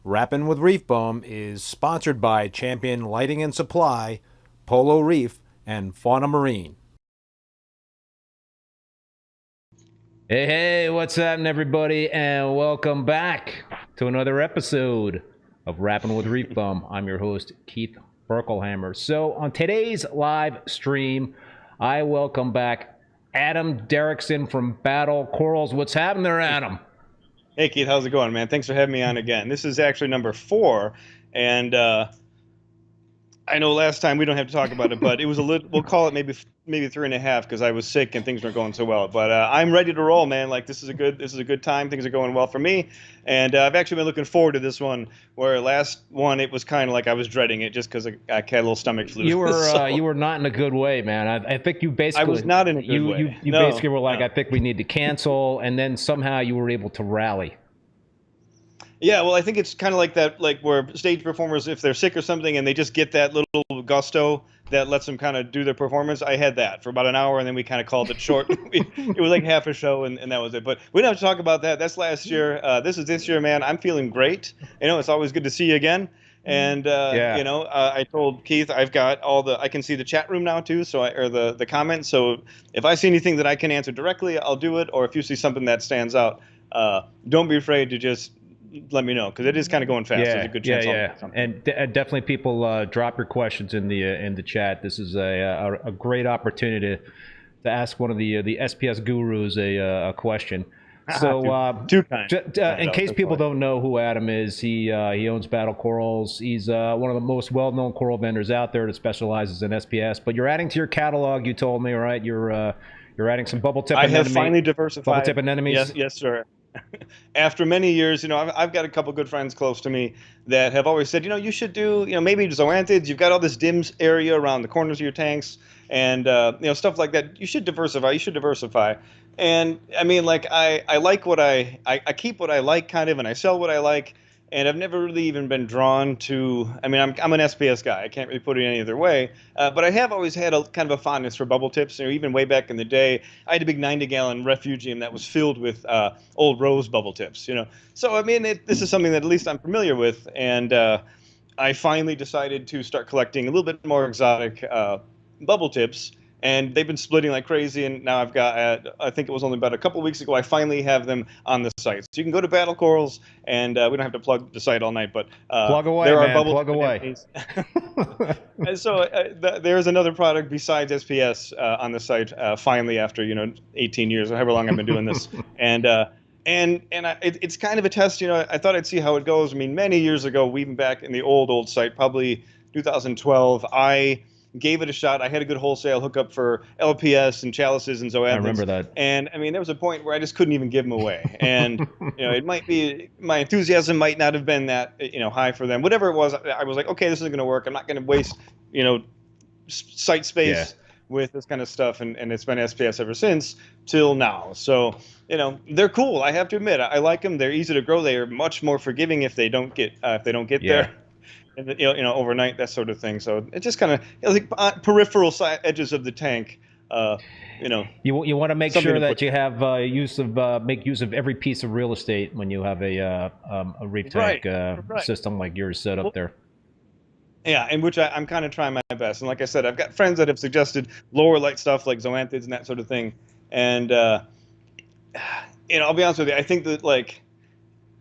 Rappin with ReefBum is sponsored by Champion Lighting and Supply, Polo Reef, and Fauna Marin. Hey, what's happening, everybody, and welcome back to another episode of Rappin with ReefBum. I'm your host, Keith Berkelhamer. So on today's live stream, I welcome back Adam Derickson from Battlecorals. What's happening there, Adam? Hey, Keith, how's it going, man? Thanks for having me on again. This is actually number 4, and I know last time we don't have to talk about it, but it was a little, we'll call it maybe 3.5 because I was sick and things weren't going so well. But I'm ready to roll, man. Like this is a good time. Things are going well for me, and I've actually been looking forward to this one. Where last one it was kind of like I was dreading it just because I had a little stomach flu. You were you were not in a good way, man. I think you basically I was not in a good way. You basically were like, I think we need to cancel, and then somehow you were able to rally. Yeah, well, I think it's kind of like that, like where stage performers, if they're sick or something, and they just get that little gusto that lets them kind of do their performance. I had that for about an hour, and then we kind of called it short. It was like half a show, and that was it. But we don't have to talk about that. That's last year. This is this year, man. I'm feeling great. You know, it's always good to see you again. And you know, I told Keith I've got all the. I can see the chat room now too, so or the comments. So if I see anything that I can answer directly, I'll do it. Or if you see something that stands out, don't be afraid to just let me know, because it is kind of going fast. There's a good chance. And definitely people drop your questions in the chat. This is a great opportunity to ask one of the SPS gurus a question. So too kind. In case people don't know who Adam is, he owns Battlecorals. He's one of the most well-known coral vendors out there that specializes in SPS. But you're adding to your catalog, you told me, right? You're adding some bubble tip. I have finally diversified. Bubble tip anemones. Yes, sir. After many years, you know, I've got a couple good friends close to me that have always said, you know, you should do, you know, maybe zoanthids. You've got all this dim area around the corners of your tanks, and you know, stuff like that. You should diversify. You should diversify. And I mean, like I like what I keep what I like, kind of, and I sell what I like. And I've never really even been drawn to. I mean, I'm an SPS guy. I can't really put it any other way. But I have always had a kind of a fondness for bubble tips. You know, even way back in the day, I had a big 90-gallon refugium that was filled with old rose bubble tips. You know, so I mean, this is something that at least I'm familiar with. And I finally decided to start collecting a little bit more exotic bubble tips. And they've been splitting like crazy, and now I've got, I think it was only about a couple weeks ago, I finally have them on the site. So you can go to Battlecorals, and we don't have to plug the site all night, but plug away, there are man. bubble plug away. And so there's another product besides SPS on the site, finally, after, you know, 18 years, or however long I've been doing this. And it's kind of a test. You know, I thought I'd see how it goes. I mean, many years ago, even back in the old site, probably 2012, I gave it a shot. I had a good wholesale hookup for LPS and chalices and zoanthids. I remember that. And I mean, there was a point where I just couldn't even give them away. And you know, it might be, my enthusiasm might not have been that, you know, high for them. Whatever it was, I was like, okay, this isn't going to work. I'm not going to waste, you know, site space with this kind of stuff. And it's been SPS ever since till now. So, you know, they're cool. I have to admit, I like them. They're easy to grow. They are much more forgiving if they don't get there. You know, overnight, that sort of thing. So it just kind of, like peripheral edges of the tank. You know, you want to make sure that you have make use of every piece of real estate when you have a reef tank system like yours set up there. Yeah, in which I'm kind of trying my best. And like I said, I've got friends that have suggested lower light stuff like zoanthids and that sort of thing. And you know, I'll be honest with you, I think that like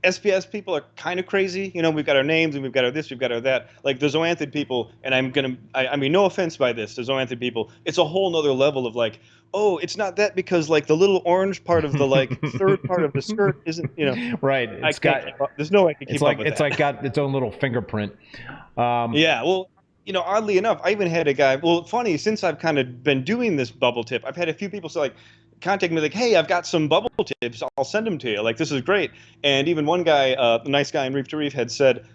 SPS people are kind of crazy. You know, we've got our names and we've got our this, we've got our that. Like the zoanthid people, and I mean, no offense by this, the zoanthid people, it's a whole nother level of like, oh, it's not that because like the little orange part of the like third part of the skirt isn't, you know. Right. There's no way I can keep up with it's that. like got its own little fingerprint. Yeah, well, you know, oddly enough, I even had a guy, well, funny, since I've kind of been doing this bubble tip, I've had a few people say like, contact me like, hey, I've got some bubble tips, I'll send them to you. Like, this is great. And even one guy, a nice guy in Reef to Reef, had said,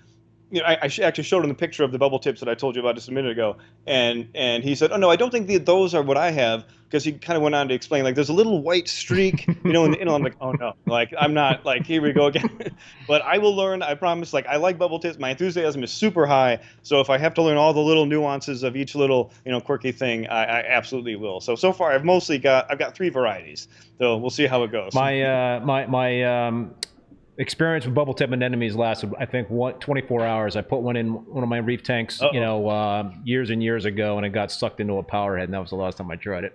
you know, I actually showed him the picture of the bubble tips that I told you about just a minute ago, and he said, oh no, I don't think those are what I have, because he kind of went on to explain like there's a little white streak, you know, in the inlet. I'm like, oh no, like I'm not, like here we go again. But I will learn, I promise. Like I like bubble tips, my enthusiasm is super high, so if I have to learn all the little nuances of each little, you know, quirky thing, I absolutely will. So far I've got 3 varieties, so we'll see how it goes. experience with bubble tip anemones lasted, I think, 24 hours. I put one in one of my reef tanks, you know, years and years ago, and it got sucked into a power head, and that was the last time I tried it.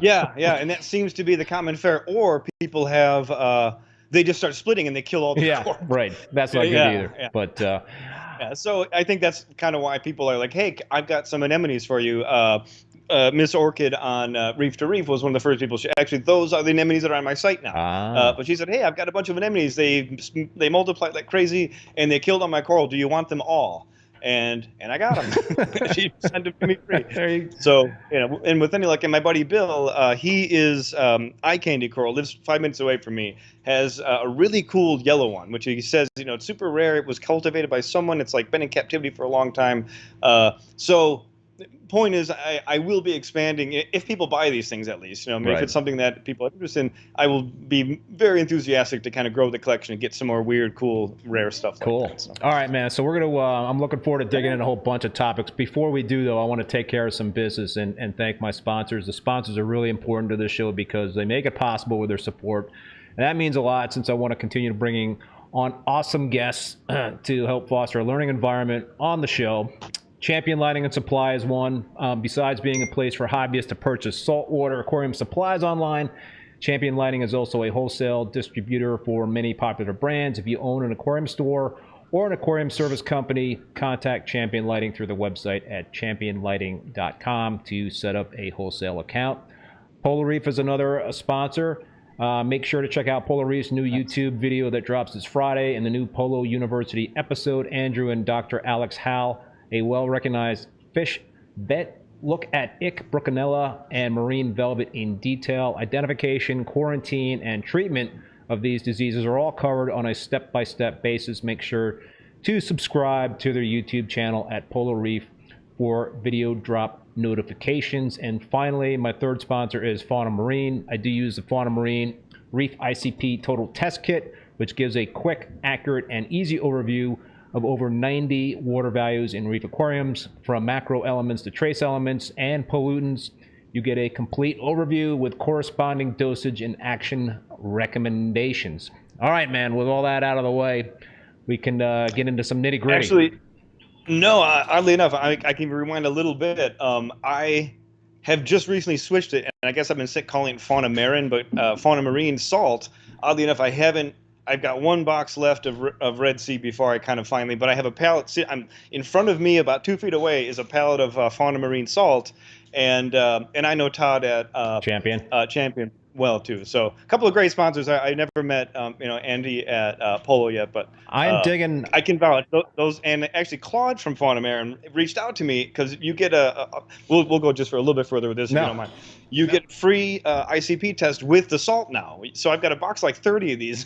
Yeah, and that seems to be the common fare. Or people have they just start splitting and they kill all the corals. Right. That's not good either. Yeah. But yeah, so I think that's kind of why people are like, hey, I've got some anemones for you. Miss Orchid on Reef to Reef was one of the first people. Actually, those are the anemones that are on my site now. But she said, hey, I've got a bunch of anemones. They multiplied like crazy, and they killed all my coral. Do you want them all? And I got them. She sent them to me free. So, you know, and with any luck, and my buddy Bill, he is eye candy coral, lives 5 minutes away from me, has a really cool yellow one, which he says, you know, it's super rare. It was cultivated by someone. It's like been in captivity for a long time. So point is, I will be expanding if people buy these things, at least. You know, maybe if it's something that people are interested in, I will be very enthusiastic to kind of grow the collection and get some more weird, cool, rare stuff. Cool. Like that, so. All right, man. So we're gonna. I'm looking forward to digging in a whole bunch of topics. Before we do, though, I want to take care of some business and thank my sponsors. The sponsors are really important to this show because they make it possible with their support, and that means a lot. Since I want to continue bringing on awesome guests to help foster a learning environment on the show. Champion Lighting and Supply is one. Besides being a place for hobbyists to purchase saltwater aquarium supplies online, Champion Lighting is also a wholesale distributor for many popular brands. If you own an aquarium store or an aquarium service company, contact Champion Lighting through the website at championlighting.com to set up a wholesale account. Polo Reef is another sponsor. Make sure to check out Polo Reef's new YouTube video that drops this Friday and the new Polo University episode. Andrew and Dr. Alex Howell, a well-recognized fish vet, look at ick, bruchinella, and marine velvet in detail. Identification, quarantine, and treatment of these diseases are all covered on a step-by-step basis. Make sure to subscribe to their YouTube channel at Polo Reef for video drop notifications. And finally, my third sponsor is Fauna Marin. I do use the Fauna Marin Reef ICP Total Test Kit, which gives a quick, accurate, and easy overview of over 90 water values in reef aquariums, from macro elements to trace elements and pollutants. You get a complete overview with corresponding dosage and action recommendations. All right, man, with all that out of the way, we can get into some nitty-gritty. Actually, no, oddly enough, I can rewind a little bit. I have just recently switched it, and I guess I've been sick calling it Fauna Marin, but Fauna Marine salt. Oddly enough, I've got one box left of Red Sea before I kind of finally, but I have a pallet. I'm in front of me, about 2 feet away, is a pallet of Fauna Marine salt, and I know Todd at Champion well too. So a couple of great sponsors. I never met Andy at Polo yet, but I am digging. I can vouch those. And actually, Claude from Fauna Marin reached out to me because you get we'll go just for a little bit further with this if you don't mind. You get free ICP test with the salt now. So I've got a box like 30 of these.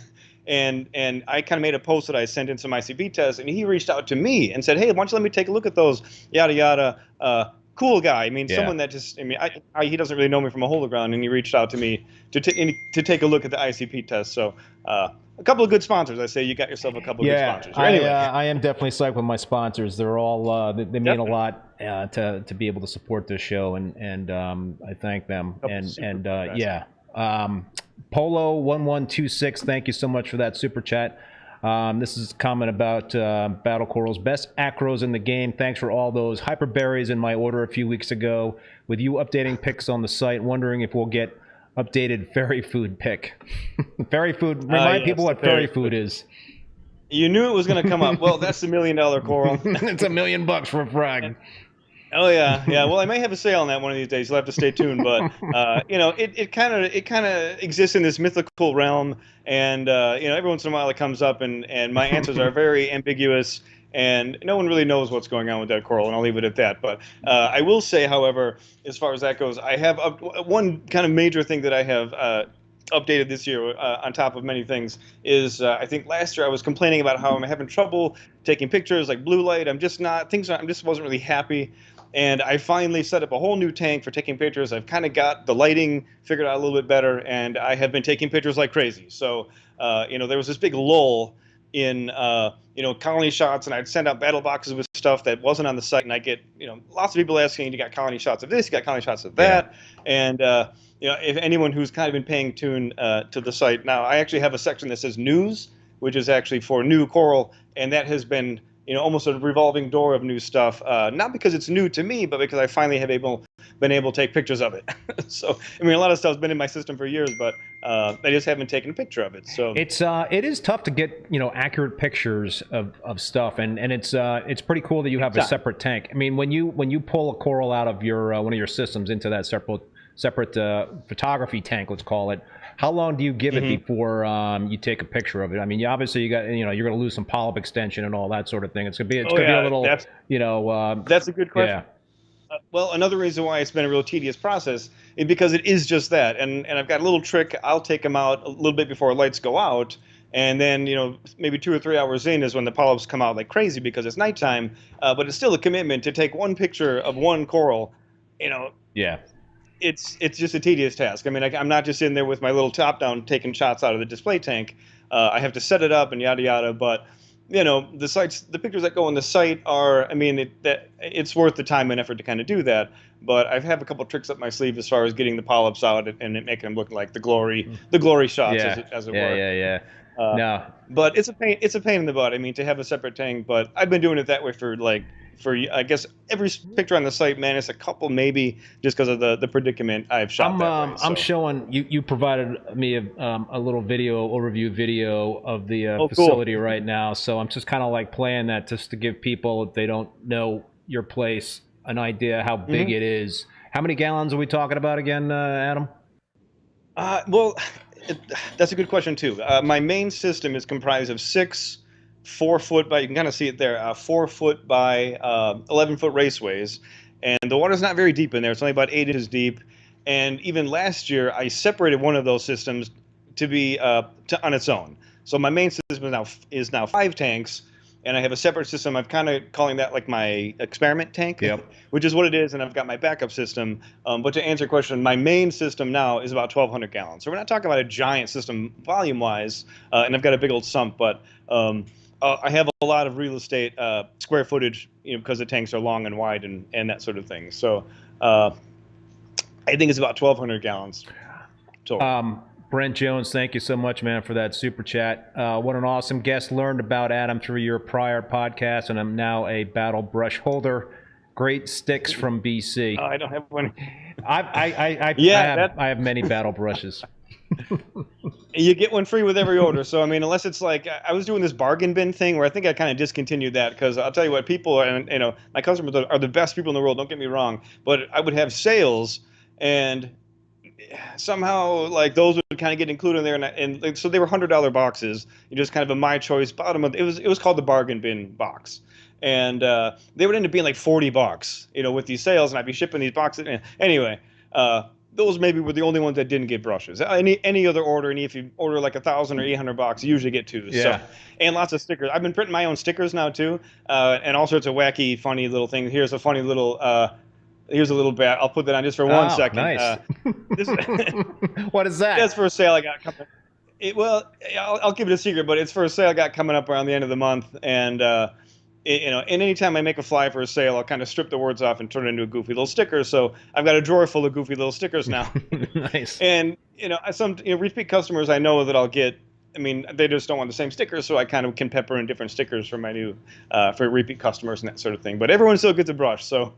And I kind of made a post that I sent in some ICP tests, and he reached out to me and said, hey, why don't you let me take a look at those, yada, yada. Cool guy. I mean, someone that just, he doesn't really know me from a hole in the ground, and he reached out to me to take a look at the ICP test. So a couple of good sponsors. I say you got yourself a couple of good sponsors. Anyway. I am definitely psyched with my sponsors. They're all, they mean a lot to be able to support this show, and I thank them. Polo 1126, thank you so much for that super chat. This is a comment about Battlecorals, best acros in the game. Thanks for all those hyperberries in my order a few weeks ago. With you updating pics on the site, wondering if we'll get updated fairy food pic. Fairy food, remind people what fairy food is. You knew it was going to come up. Well, that's the $1 million coral. It's $1 million for a frag. Oh yeah. Well, I may have a sale on that one of these days. You'll have to stay tuned. But it kind of exists in this mythical realm, and every once in a while it comes up, and my answers are very ambiguous, and no one really knows what's going on with that coral, and I'll leave it at that. But I will say, however, as far as that goes, I have one kind of major thing that I have updated this year, on top of many things, is I think last year I was complaining about how I'm having trouble taking pictures, like blue light. I just wasn't really happy. And I finally set up a whole new tank for taking pictures. I've kind of got the lighting figured out a little bit better, and I have been taking pictures like crazy. So, there was this big lull in colony shots, and I'd send out battle boxes with stuff that wasn't on the site, and I get lots of people asking, you got colony shots of this, you got colony shots of that, and if anyone who's kind of been paying tune to the site now, I actually have a section that says news, which is actually for new coral, and that has been almost a revolving door of new stuff. Not because it's new to me, but because I finally have been able to take pictures of it. So I mean, a lot of stuff's been in my system for years, but I just haven't taken a picture of it. So it is tough to get accurate pictures of stuff, and it's pretty cool that you have a separate tank. I mean, when you pull a coral out of your one of your systems into that separate photography tank, let's call it. How long do you give it before you take a picture of it? I mean, obviously you're going to lose some polyp extension and all that sort of thing. It's gonna be a little, That's a good question. Yeah. Well, another reason why it's been a real tedious process is because it is just that. And I've got a little trick. I'll take them out a little bit before lights go out. And then, maybe 2 or 3 hours in is when the polyps come out like crazy because it's nighttime. But it's still a commitment to take one picture of one coral, Yeah. It's just a tedious task. I mean, I'm not just in there with my little top down taking shots out of the display tank. I have to set it up and yada yada. But the pictures that go on the site are, I mean, it's worth the time and effort to kind of do that. But I have a couple tricks up my sleeve as far as getting the polyps out and making them look like the glory shots, as it were. Yeah. No, but it's a pain in the butt. I mean, to have a separate tank, but I've been doing it that way for I guess every picture on the site, minus a couple maybe, just because of the predicament I've shot. I'm showing you provided me a little overview video of the facility right now, so I'm just kind of like playing that just to give people, if they don't know your place, an idea how big it is. How many gallons are we talking about again, Adam? Well, that's a good question too. My main system is comprised of 6 4-foot by, you can kind of see it there, 4-foot by 11-foot raceways, and the water's not very deep in there. It's only about 8 inches deep. And even last year, I separated one of those systems to be on its own. So my main system is now 5 tanks, and I have a separate system. I'm kind of calling that like my experiment tank, which is what it is. And I've got my backup system. But to answer your question, my main system now is about 1,200 gallons. So we're not talking about a giant system volume-wise, and I've got a big old sump, but I have a lot of real estate square footage, because the tanks are long and wide and that sort of thing. So I think it's about 1,200 gallons total. Brent Jones, thank you so much, man, for that super chat. What an awesome guest. Learned about Adam through your prior podcast, and I'm now a battle brush holder. Great sticks from BC. I don't have one. I have many battle brushes. You get one free with every order. So I mean, unless it's like, I was doing this bargain bin thing where I think I kind of discontinued that, because I'll tell you what, people and my customers are the best people in the world, don't get me wrong, but I would have sales and somehow like those would kind of get included in there, and so they were $100 boxes. You just kind of a my choice bottom of it was called the bargain bin box. And they would end up being like $40, with these sales, and I'd be shipping these boxes. Anyway, those maybe were the only ones that didn't get brushes. Any other order, and if you order like 1,000 or 800 box, you usually get 2. Yeah. So, and lots of stickers. I've been printing my own stickers now too, and all sorts of wacky, funny little things. Here's a funny little. Here's a little bat. I'll put that on just for 1 second. Nice. What is that? That's for a sale I got coming. I'll keep it a secret, but it's for a sale I got coming up around the end of the month, and and anytime I make a fly for a sale, I'll kind of strip the words off and turn it into a goofy little sticker. So I've got a drawer full of goofy little stickers now. Nice. And some repeat customers I know that I'll get. I mean, they just don't want the same stickers, so I kind of can pepper in different stickers for my new for repeat customers and that sort of thing. But everyone still gets a brush. So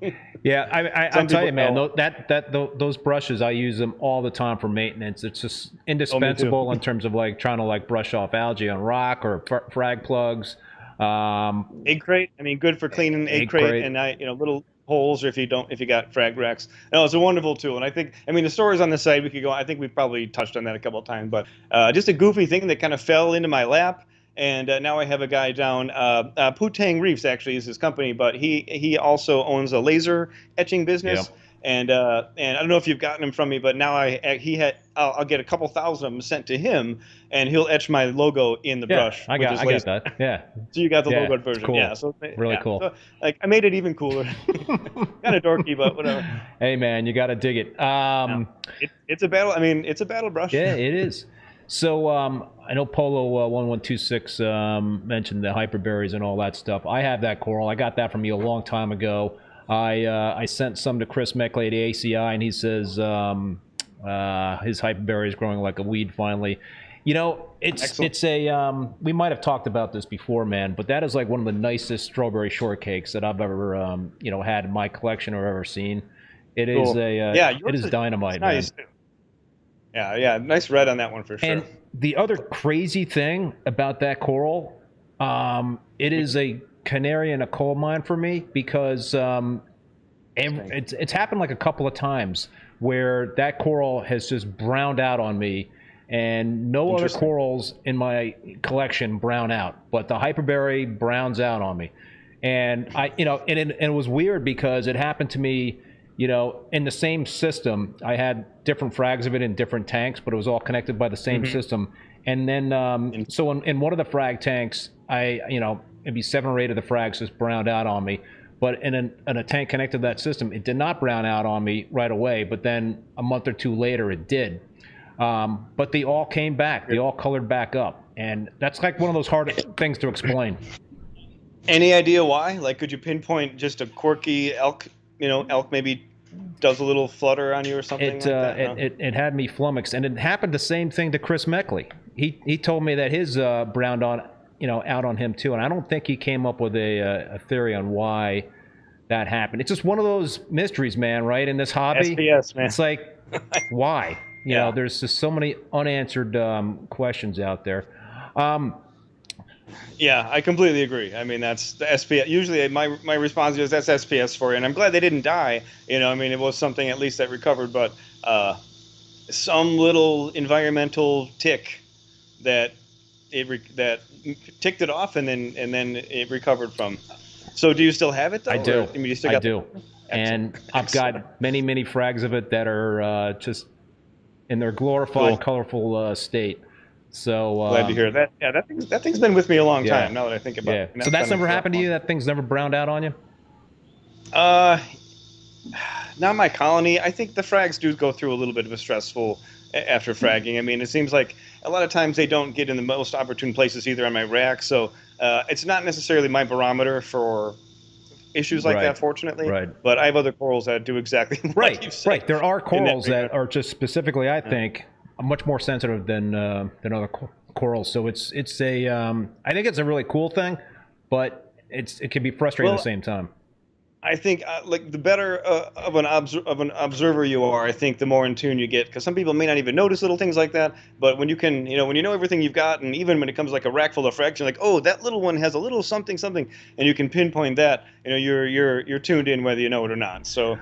yeah, I'll tell you, man, those brushes, I use them all the time for maintenance. It's just indispensable in terms of like trying to like brush off algae on rock or frag plugs. Egg crate. I mean, good for cleaning egg crate and little holes, or if you got frag racks. No, it's a wonderful tool. And I think, the stories on the site, we could go, I think we've probably touched on that a couple of times, but just a goofy thing that kind of fell into my lap. And now I have a guy down, Putang Reefs actually is his company, but he also owns a laser etching business. Yep. And I don't know if you've gotten them from me, but now I'll get a couple thousand of them sent to him, and he'll etch my logo in the brush. I got that. Yeah. So you got the logo version. Cool. Yeah. So really cool. So, I made it even cooler. Kind of dorky, but whatever. Hey man, you got to dig it. It's a battle. It's a battle brush. Yeah, it is. So I know Polo 1126 mentioned the hyperberries and all that stuff. I have that coral. I got that from you a long time ago. I sent some to Chris Meckley at the ACI, and he says his hyperberry is growing like a weed finally. You know, it's a we might have talked about this before, man, but that is like one of the nicest strawberry shortcakes that I've ever you know, had in my collection or ever seen. It is Cool. it is dynamite, man. Nice. Yeah, nice red on that one for sure. And the other crazy thing about that coral, it is a canary in a coal mine for me, because it's happened like a couple of times where that coral has just browned out on me, and no other corals in my collection brown out, but the hyperberry browns out on me. And it was weird because it happened to me, you know, in the same system. I had different frags of it in different tanks, but it was all connected by the same system. And then, so in one of the frag tanks, maybe 7 or 8 of the frags just browned out on me. But in a tank connected to that system, it did not brown out on me right away. But then a month or 2 later, it did. But they all came back. They all colored back up. And that's like one of those hard things to explain. Any idea why? Like, could you pinpoint just a quirky elk? You know, elk maybe does a little flutter on you or something like that? No? It had me flummoxed, and it happened the same thing to Chris Meckley. He told me that his browned on, you know, out on him too, and I don't think he came up with a theory on why that happened. It's just one of those mysteries, man. Right, in this hobby, SPS, man. It's like, why? You know, there's just so many unanswered questions out there. Yeah, I completely agree. I mean, that's the SPS. Usually my response is that's SPS for you, and I'm glad they didn't die. You know, I mean, it was something at least that recovered, but some little environmental tick that ticked it off, and then it recovered from. So do you still have it, though? I do. I mean, you still I got do. And I've got many frags of it that are just in their glorified, colorful state. So glad to hear that. Yeah, that thing's been with me a long time. Now that I think about it. So that's never happened to you? That thing's never browned out on you? Not my colony. I think the frags do go through a little bit of a stressful after fragging. I mean, it seems like a lot of times they don't get in the most opportune places either on my rack. So it's not necessarily my barometer for issues like that, fortunately. Right. But I have other corals that do exactly like you said. Right. There are corals that are just specifically, I think, much more sensitive than other corals. So it's a I think it's a really cool thing, but it can be frustrating at the same time. I think like the better of an observer you are, I think the more in tune you get, because some people may not even notice little things like that. But when you can, when you know everything you've got, and even when it comes like a rack full of frags, you're like, oh, that little one has a little something, and you can pinpoint that. You're tuned in whether you know it or not. So.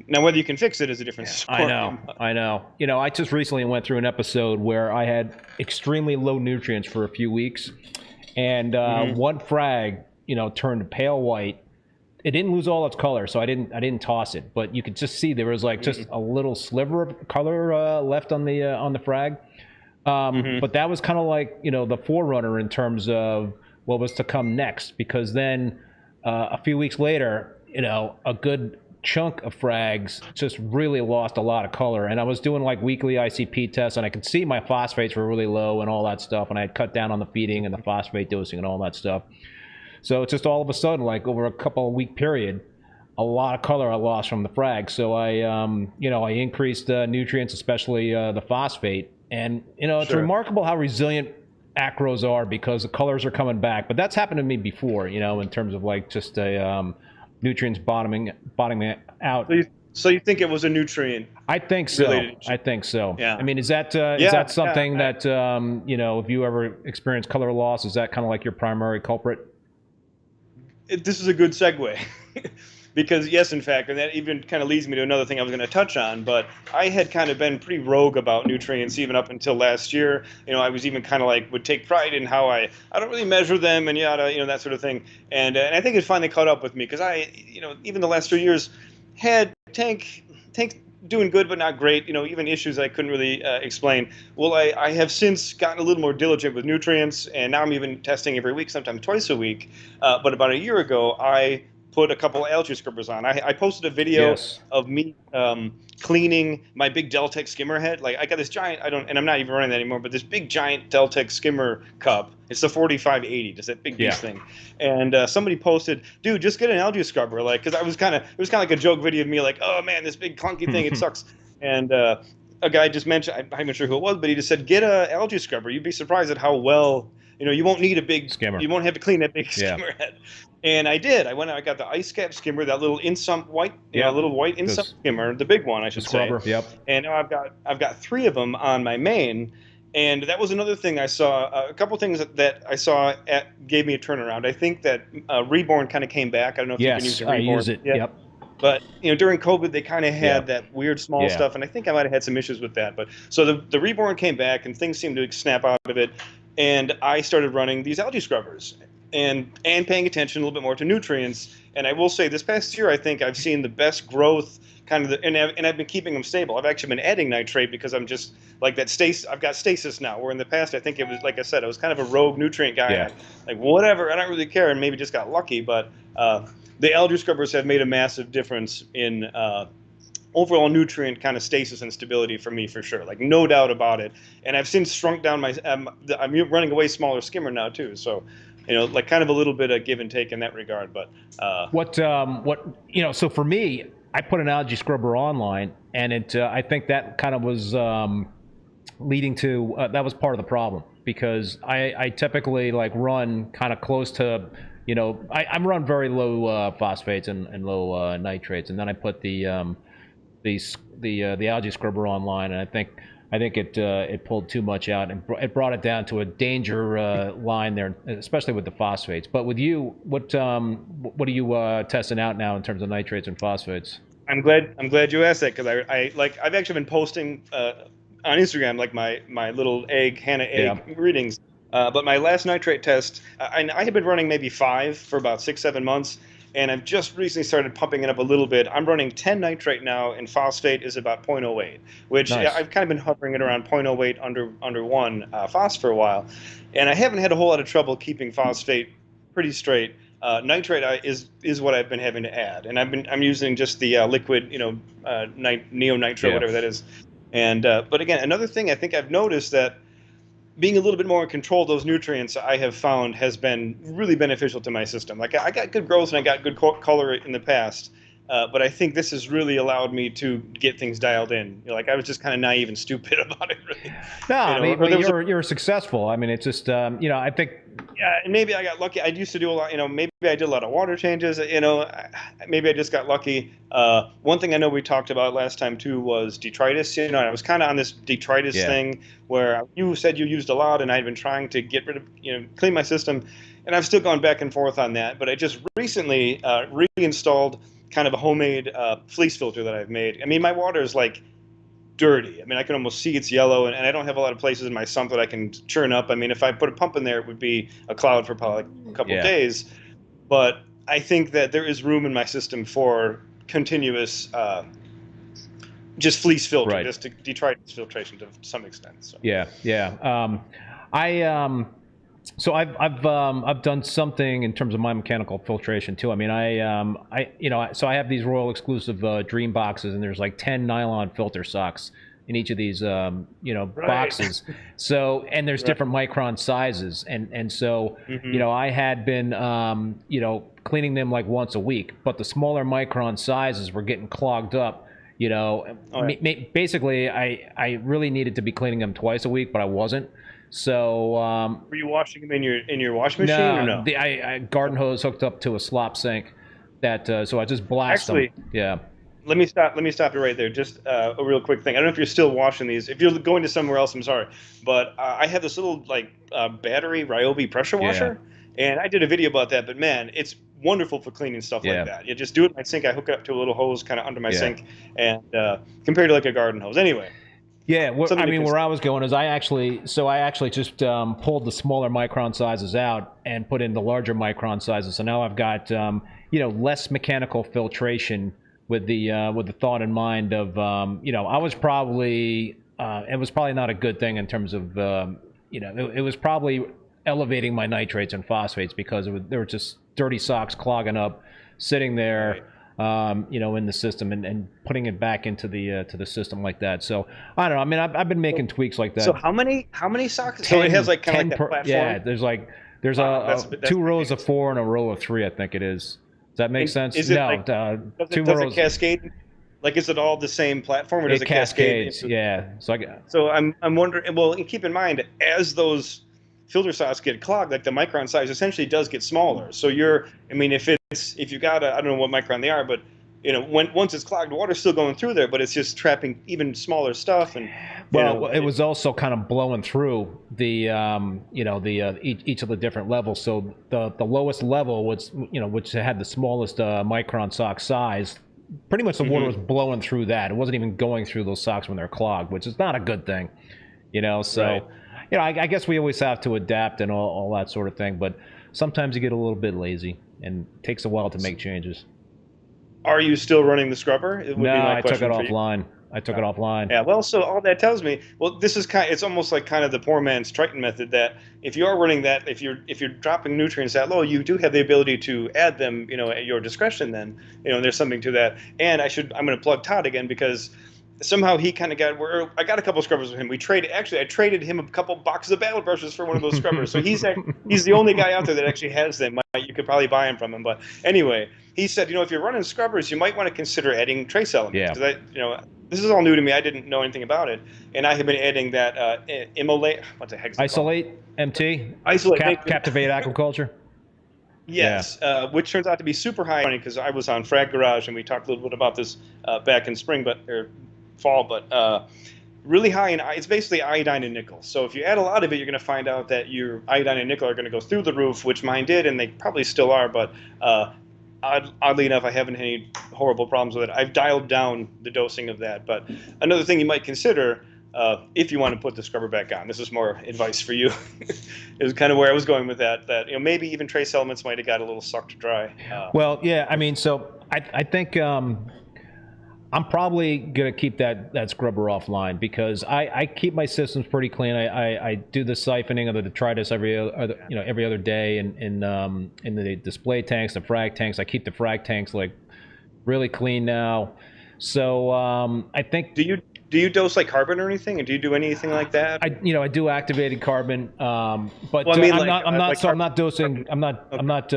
Now, whether you can fix it is a different story. I know. I just recently went through an episode where I had extremely low nutrients for a few weeks, and one frag, turned pale white. It didn't lose all its color, so I didn't toss it. But you could just see there was like just a little sliver of color left on the frag. But that was kind of like the forerunner in terms of what was to come next, because then a few weeks later, a good chunk of frags just really lost a lot of color, and I was doing like weekly ICP tests, and I could see my phosphates were really low and all that stuff, and I had cut down on the feeding and the phosphate dosing and all that stuff. So it's just all of a sudden, like over a couple of week period, a lot of color I lost from the frag. So I I increased nutrients, especially the phosphate, and it's remarkable how resilient acros are, because the colors are coming back. But that's happened to me before, in terms of like just a nutrients bottoming out. So you think it was a nutrient? I think so. I think so. Yeah. I mean, is that something that if you ever experience color loss, is that kind of like your primary culprit? This is a good segue. Because yes, in fact, and that even kind of leads me to another thing I was going to touch on, but I had kind of been pretty rogue about nutrients even up until last year. I was even kind of like would take pride in how I don't really measure them and that sort of thing. And I think it finally caught up with me, because I, even the last 2 years had tank doing good but not great, even issues I couldn't really explain. Well, I have since gotten a little more diligent with nutrients, and now I'm even testing every week, sometimes twice a week. But about a year ago, I put a couple algae scrubbers on. I posted a video Yes. of me cleaning my big Deltec skimmer head. Like I got this giant, and I'm not even running that anymore, but this big giant Deltec skimmer cup. It's the 4580, just that big beast thing. And somebody posted, dude, just get an algae scrubber. Like, because it was kind of like a joke video of me, like, oh man, this big clunky thing, it sucks. And a guy just mentioned, I'm not sure who it was, but he just said, get a algae scrubber. You'd be surprised at how well, you won't need a big skimmer. You won't have to clean that big skimmer head. And I did. I went out, I got the IceCap skimmer, that little insump white, little white insump skimmer, the big one, I should say. Scrubber, yep. And now I've got 3 of them on my main. And that was another thing I saw. A couple things that I saw gave me a turnaround. I think that Reborn kind of came back. I don't know if you've been using Reborn. I use it. Yet. Yep. But during COVID, they kind of had that weird small stuff, and I think I might have had some issues with that. But so the Reborn came back, and things seemed to snap out of it, and I started running these algae scrubbers and paying attention a little bit more to nutrients. And I will say, this past year, I think I've seen the best growth. And I've been keeping them stable. I've actually been adding nitrate because I'm just like that stasis. I've got stasis now. Where in the past, I think it was, like I said, I was kind of a rogue nutrient guy. Yeah. Like whatever, I don't really care, and maybe just got lucky. But the algae scrubbers have made a massive difference in overall nutrient kind of stasis and stability for me, for sure. Like no doubt about it. And I've since shrunk down my. I'm running a way smaller skimmer now too. So. Like kind of a little bit of give and take in that regard. But so for me, I put an algae scrubber online, and I think that kind of was leading to that was part of the problem, because I typically like run kind of close to, I run very low phosphates and low nitrates, and then I put the algae scrubber online, and I think it pulled too much out, and it brought it down to a danger line there, especially with the phosphates. But with you, what are you testing out now in terms of nitrates and phosphates? I'm glad you asked that, because I've actually been posting on Instagram like my little Hannah egg readings. But my last nitrate test, I had been running maybe 5 for about 6-7 months. And I've just recently started pumping it up a little bit. I'm running 10 nitrate now, and phosphate is about 0.08, which nice. I've kind of been hovering it around 0.08 under 1 phos for a while. And I haven't had a whole lot of trouble keeping phosphate pretty straight. Nitrate is what I've been having to add, and I'm using just the liquid, neo nitro, whatever that is. And but again, another thing I think I've noticed that being a little bit more in control of those nutrients, I have found, has been really beneficial to my system. Like I got good growth and I got good color in the past, but I think this has really allowed me to get things dialed in. I was just kind of naive and stupid about it, really. No, you're successful. I mean, it's just I think. Yeah, and maybe I got lucky. I used to do a lot. Maybe I did a lot of water changes. Maybe I just got lucky. One thing I know we talked about last time too was detritus. I was kind of on this detritus thing where you said you used a lot, and I'd been trying to get rid of, clean my system, and I've still gone back and forth on that. But I just recently reinstalled kind of a homemade fleece filter that I've made. I mean, my water is like dirty. I mean, I can almost see it's yellow, and I don't have a lot of places in my sump that I can churn up. I mean, if I put a pump in there, it would be a cloud for probably a couple of days. But I think that there is room in my system for continuous just fleece filter, just to detritus filtration to some extent. So. So I've done something in terms of my mechanical filtration too. I mean, so I have these Royal Exclusiv Dreamboxes, and there's like 10 nylon filter socks in each of these boxes. So, and there's different micron sizes, and so I had been cleaning them like once a week, but the smaller micron sizes were getting clogged up. Basically, I really needed to be cleaning them twice a week, but I wasn't. So were you washing them in your washing machine or no? I garden hose hooked up to a slop sink that so I just blast them. Yeah. Let me stop you right there. Just a real quick thing. I don't know if you're still washing these. If you're going to somewhere else, I'm sorry, but I have this little battery Ryobi pressure washer, and I did a video about that. But man, it's wonderful for cleaning stuff like that. You just do it in my sink. I hook it up to a little hose kind of under my sink, and compared to like a garden hose. Anyway. Yeah, where I was going is I actually just pulled the smaller micron sizes out and put in the larger micron sizes. So now I've got less mechanical filtration with the thought in mind of I was probably it was probably not a good thing in terms of it was probably elevating my nitrates and phosphates because there were just dirty socks clogging up, sitting there, you know, in the system, and putting it back into the to the system like that. So I don't know. I mean, I've been making tweaks like that. So how many socks? So it has like kind of like that platform. Yeah, there's that's 2 rows of 4 and a row of 3. I think it is. Does that make sense? Is it no, like, does it cascade? Like, is it all the same platform, or does it cascade? Yeah. So I'm wondering. Well, keep in mind, as those filter socks get clogged, like the micron size essentially does get smaller. So I mean, if you got I don't know what micron they are, but you know, once it's clogged, water's still going through there, but it's just trapping even smaller stuff. And it was also kind of blowing through the you know, the each of the different levels. So the lowest level was, you know, which had the smallest micron sock size. Pretty much the water was blowing through that. It wasn't even going through those socks when they're clogged, which is not a good thing, you know. So, you know, I guess we always have to adapt and all that sort of thing. But sometimes you get a little bit lazy, and it takes a while to make changes. Are you still running the scrubber? No, I took it offline. I took it offline. Yeah, well, so all that tells me, well, this is it's almost like kind of the poor man's Triton method, that if you are running that, if you're dropping nutrients that low, you do have the ability to add them, you know, at your discretion. Then, you know, there's something to that. And I'm going to plug Todd again, because somehow he kind of I got a couple scrubbers with him. I traded him a couple boxes of battle brushes for one of those scrubbers. So he's the only guy out there that actually has them. You could probably buy them from him. But anyway, he said, you know, if you're running scrubbers, you might want to consider adding trace elements. Yeah. You know, this is all new to me. I didn't know anything about it, and I have been adding that immolate. What the heck is it Isolate called? MT. Isolate. Captivate Aquaculture. Yes, yeah. Which turns out to be super high, because I was on Frag Garage and we talked a little bit about this back in spring, or fall, but really high in. It's basically iodine and nickel. So if you add a lot of it, you're going to find out that your iodine and nickel are going to go through the roof, which mine did, and they probably still are. But oddly enough, I haven't had any horrible problems with it. I've dialed down the dosing of that. But another thing you might consider, if you want to put the scrubber back on, this is more advice for you. It was kind of where I was going with that. That, you know, maybe even trace elements might have got a little sucked dry. Well, yeah. I mean, so I think I'm probably gonna keep that scrubber offline, because I keep my systems pretty clean. I do the siphoning of the detritus every other day in the display tanks, the frag tanks. I keep the frag tanks like really clean now. So I think. Do you dose like carbon or anything, and do you do anything like that? I do activated carbon, but well, I mean, I'm not dosing. I'm not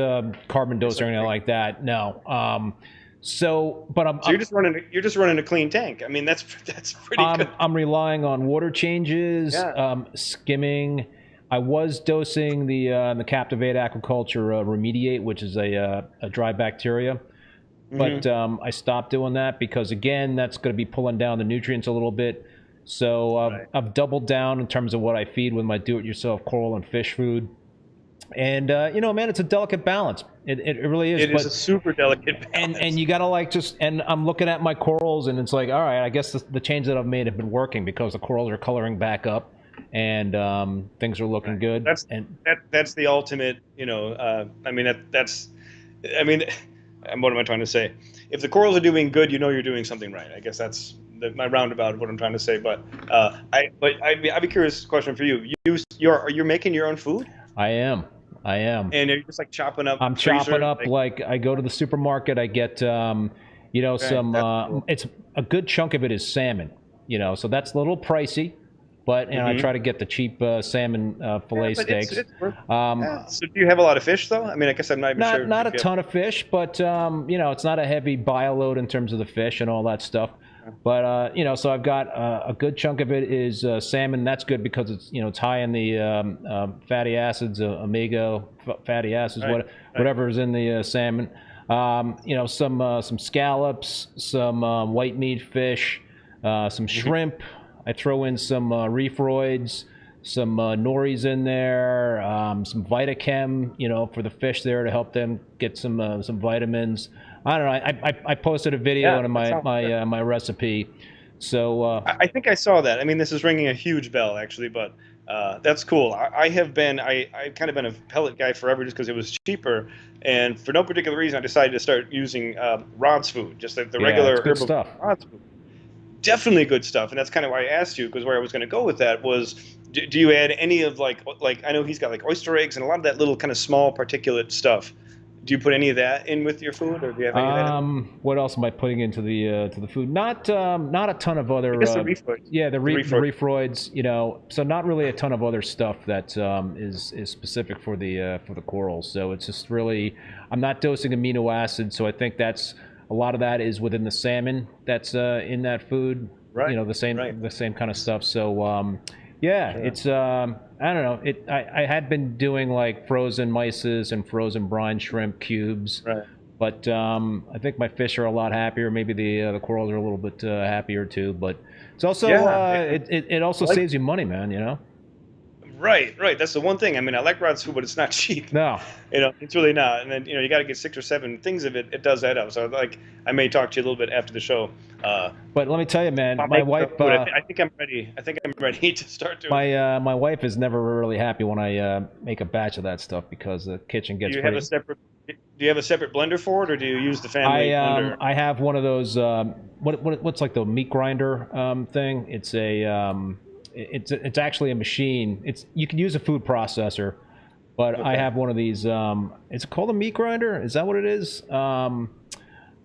carbon dosing or anything like that. No. So you're just running a clean tank. I mean, that's pretty good. I'm relying on water changes, skimming. I was dosing the Captivate Aquaculture Remediate, which is a dry bacteria, but I stopped doing that because, again, that's going to be pulling down the nutrients a little bit. So I've doubled down in terms of what I feed with my do-it-yourself coral and fish food. And you know, man, it's a delicate balance. It really is. It is a super delicate balance. And you gotta and I'm looking at my corals, and it's like, all right, I guess the changes that I've made have been working, because the corals are coloring back up, and things are looking good. That's the ultimate. You know, I mean what am I trying to say? If the corals are doing good, you know you're doing something right. I guess that's my roundabout of what I'm trying to say. But I'd be curious. Question for you: you're making your own food? I am. And you're just like chopping up. I'm chopping up, like I go to the supermarket. I get, some. It's a good chunk of it is salmon. You know, so that's a little pricey, but you know, I try to get the cheap salmon fillet steaks. So do you have a lot of fish though? I mean, I guess I'm not even sure. Not a ton of fish, but you know, it's not a heavy bio load in terms of the fish and all that stuff. But you know, so I've got a good chunk of it is salmon. That's good because it's, you know, it's high in the fatty acids, omega fatty acids, whatever is in the salmon. You know, some scallops, some white meat fish, some shrimp. I throw in some reefroids, some noris in there, some Vitachem, you know, for the fish there to help them get some vitamins. I don't know. I posted a video in my recipe, so I think I saw that. I mean, this is ringing a huge bell actually, but that's cool. I've kind of been a pellet guy forever, just because it was cheaper, and for no particular reason, I decided to start using Rod's food, just the regular good stuff. Rod's food. Definitely good stuff, and that's kind of why I asked you, because where I was going to go with that was, do you add any of like I know he's got like oyster eggs and a lot of that little kind of small particulate stuff. Do you put any of that in with your food, or do you have any of that in? What else am I putting into the food? Not a ton of other. I guess the Reefroids. Yeah, the Reefroid. Reefroids. You know, so not really a ton of other stuff that is specific for the corals. So it's just really, I'm not dosing amino acids. So I think that's a lot of that is within the salmon that's in that food. Right. You know, the same kind of stuff. So yeah, Sure. it's I don't know. I had been doing like frozen mysis and frozen brine shrimp cubes. Right. But I think my fish are a lot happier. Maybe the corals are a little bit happier too. But it's also it also saves you money, man. You know. Right. That's the one thing. I mean, I like Rod's food, but it's not cheap. No. You know, it's really not. And then you got to get 6 or 7 things of it. It does add up. So like, I may talk to you a little bit after the show. But let me tell you, man, my wife. I think I'm ready. I think I'm ready to start doing. My wife is never really happy when I make a batch of that stuff because the kitchen gets. Do you have a separate blender for it, or do you use the family blender? I have one of those. What's like the meat grinder thing? It's a. It's actually a machine. You can use a food processor, but I have one of these. Is it called a meat grinder? Is that what it is?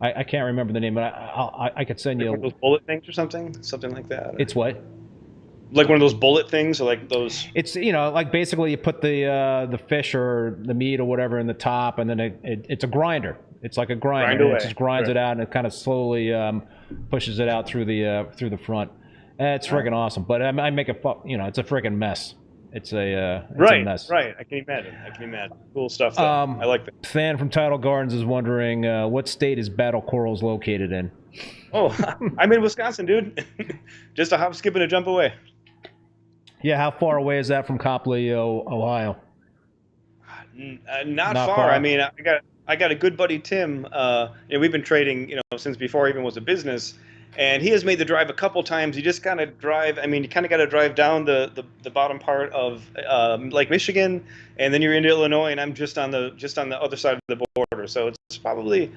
I can't remember the name, but I could send you. One of those bullet things or something like that. Or? It's what? Like one of those bullet things, or like those. It's like basically you put the fish or the meat or whatever in the top, and then it's a grinder. It's like a grinder. It just grinds it out, and it kind of slowly pushes it out through the front. It's freaking awesome, but I make it's a freaking mess. It's a mess. Right. I can imagine. Cool stuff. Though. I like that. Fan from Tidal Gardens is wondering what state is Battlecorals located in. Oh, I'm in Wisconsin, dude. Just a hop, skip, and a jump away. Yeah, how far away is that from Copley, Ohio? Not far. I mean, I got a good buddy, Tim. We've been trading, since before it even was a business. And he has made the drive a couple times. You just kind of drive. I mean, you kind of got to drive down the bottom part of Lake Michigan, and then you're into Illinois, and I'm just on the other side of the border. So it's probably.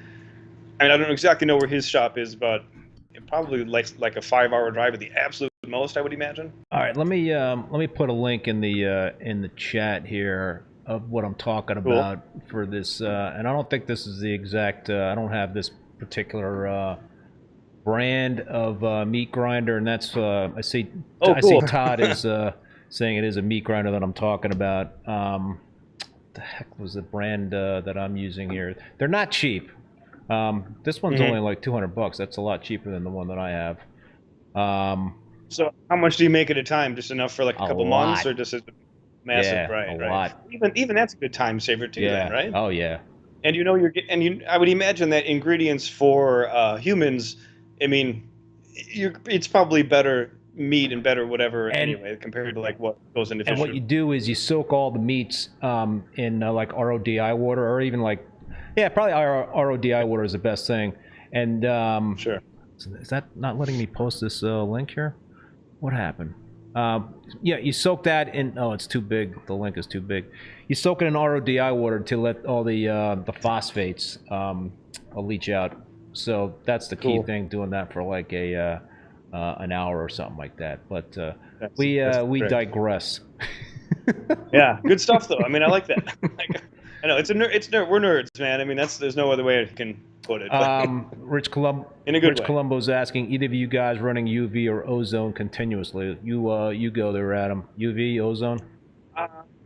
I mean, I don't exactly know where his shop is, but it probably like a 5-hour drive at the absolute most, I would imagine. All right, let me put a link in the chat here of what I'm talking about for this. And I don't think this is the exact. I don't have this particular. Brand of meat grinder, and that's I see Todd is saying it is a meat grinder that I'm talking about. What the heck was the brand that I'm using here? They're not cheap. This one's only like $200. That's a lot cheaper than the one that I have. So how much do you make at a time? Just enough for like a couple months, or just a massive? Yeah, right. A lot. Even that's a good time saver too, then, right? Oh yeah. And I would imagine that ingredients for humans. I mean, it's probably better meat and better whatever anyway compared to like what goes into fish. And what you do is you soak all the meats in like RODI water, or even like, probably RODI water is the best thing. And sure. Is that not letting me post this link here? What happened? You soak that in. Oh, it's too big. The link is too big. You soak it in RODI water to let all the phosphates leach out. So that's the key thing, doing that for like an hour or something like that. But we digress. Yeah, good stuff though. I mean, I like that. I know we're nerds, man. I mean, there's no other way I can put it. Rich Columbo's asking, either of you guys running UV or ozone continuously? You go there, Adam. UV, ozone.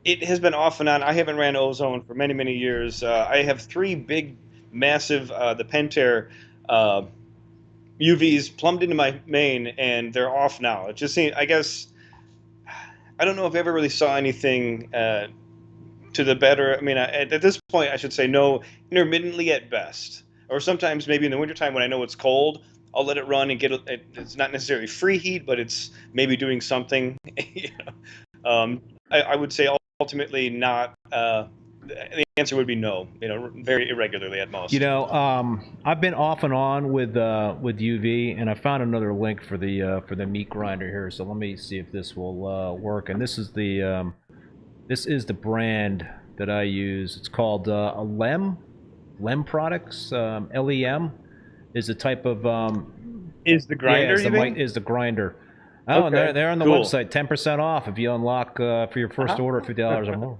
It has been off and on. I haven't ran ozone for many, many years. I have 3 big. Massive the Pentair UVs plumbed into my main, and they're off now. It just seems, I guess, I don't know if I ever really saw anything to the better. I mean, at this point, I should say no, intermittently at best. Or sometimes maybe in the wintertime when I know it's cold, I'll let it run and it's not necessarily free heat, but it's maybe doing something. I would say ultimately not. The answer would be no. Very irregularly at most. I've been off and on with UV, and I found another link for the meat grinder here. So let me see if this will work. And this is the brand that I use. It's called Lem Products. LEM is a type of is the grinder. Is the grinder. Oh, okay. They're on the website. 10% off if you unlock for your first order $50 or more.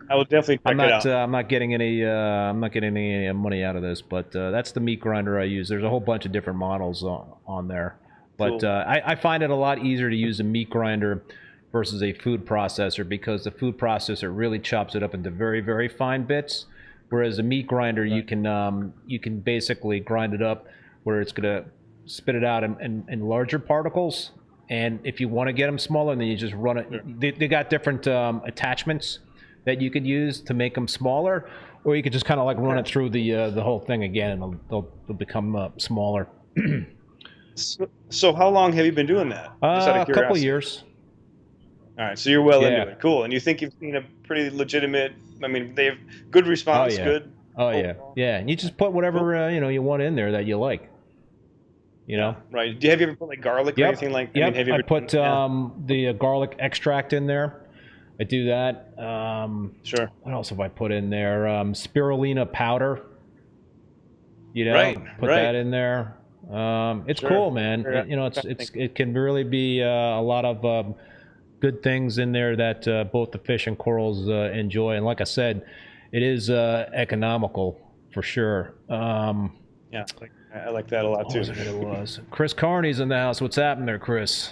I will definitely check it out. I'm not getting any. I'm not getting any money out of this, but that's the meat grinder I use. There's a whole bunch of different models on there, but Cool. I find it a lot easier to use a meat grinder versus a food processor, because the food processor really chops it up into very, very fine bits, whereas a meat grinder you can basically grind it up where it's gonna spit it out in larger particles. And if you want to get them smaller, then you just run it. Sure. They got different attachments that you could use to make them smaller, or you could just kind of like run it through the whole thing again, and they'll become smaller. So how long have you been doing that? Just out of A couple curiosity. years. All right, so you're well Yeah. into it. Cool. And you think you've seen a pretty legitimate, I mean, they have good response, yeah. good. Oh yeah, overall? yeah. And you just put whatever you want in there that you like. You know. Right. Have you ever put like garlic or anything like that? Yep. I mean, have you I ever put the garlic extract in there. I do that. Sure. What else have I put in there? Spirulina powder. You know, Right, put right. that in there. It's Sure, cool, man. sure. It can really be a lot of good things in there that both the fish and corals enjoy. And like I said, it is economical for sure. Yeah, I like that a lot too. What was it was? Chris Carney's in the house. What's happening there, Chris?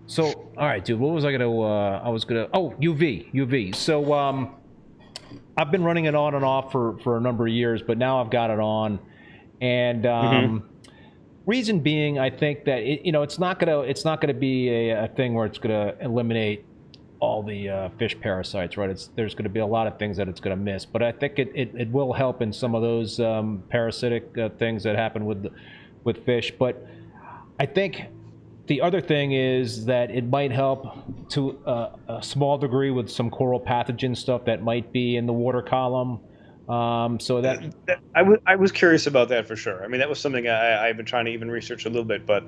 So, all right, dude. What was I gonna? I was gonna. Oh, UV. So, I've been running it on and off for a number of years, but now I've got it on, and reason being, I think that it's not gonna be a thing where it's gonna eliminate all the fish parasites, right? There's going to be a lot of things that it's going to miss, but I think it will help in some of those parasitic things that happen with fish. But I think the other thing is that it might help to a small degree with some coral pathogen stuff that might be in the water column. So that I was curious about that for sure. I mean, that was something I've been trying to even research a little bit, but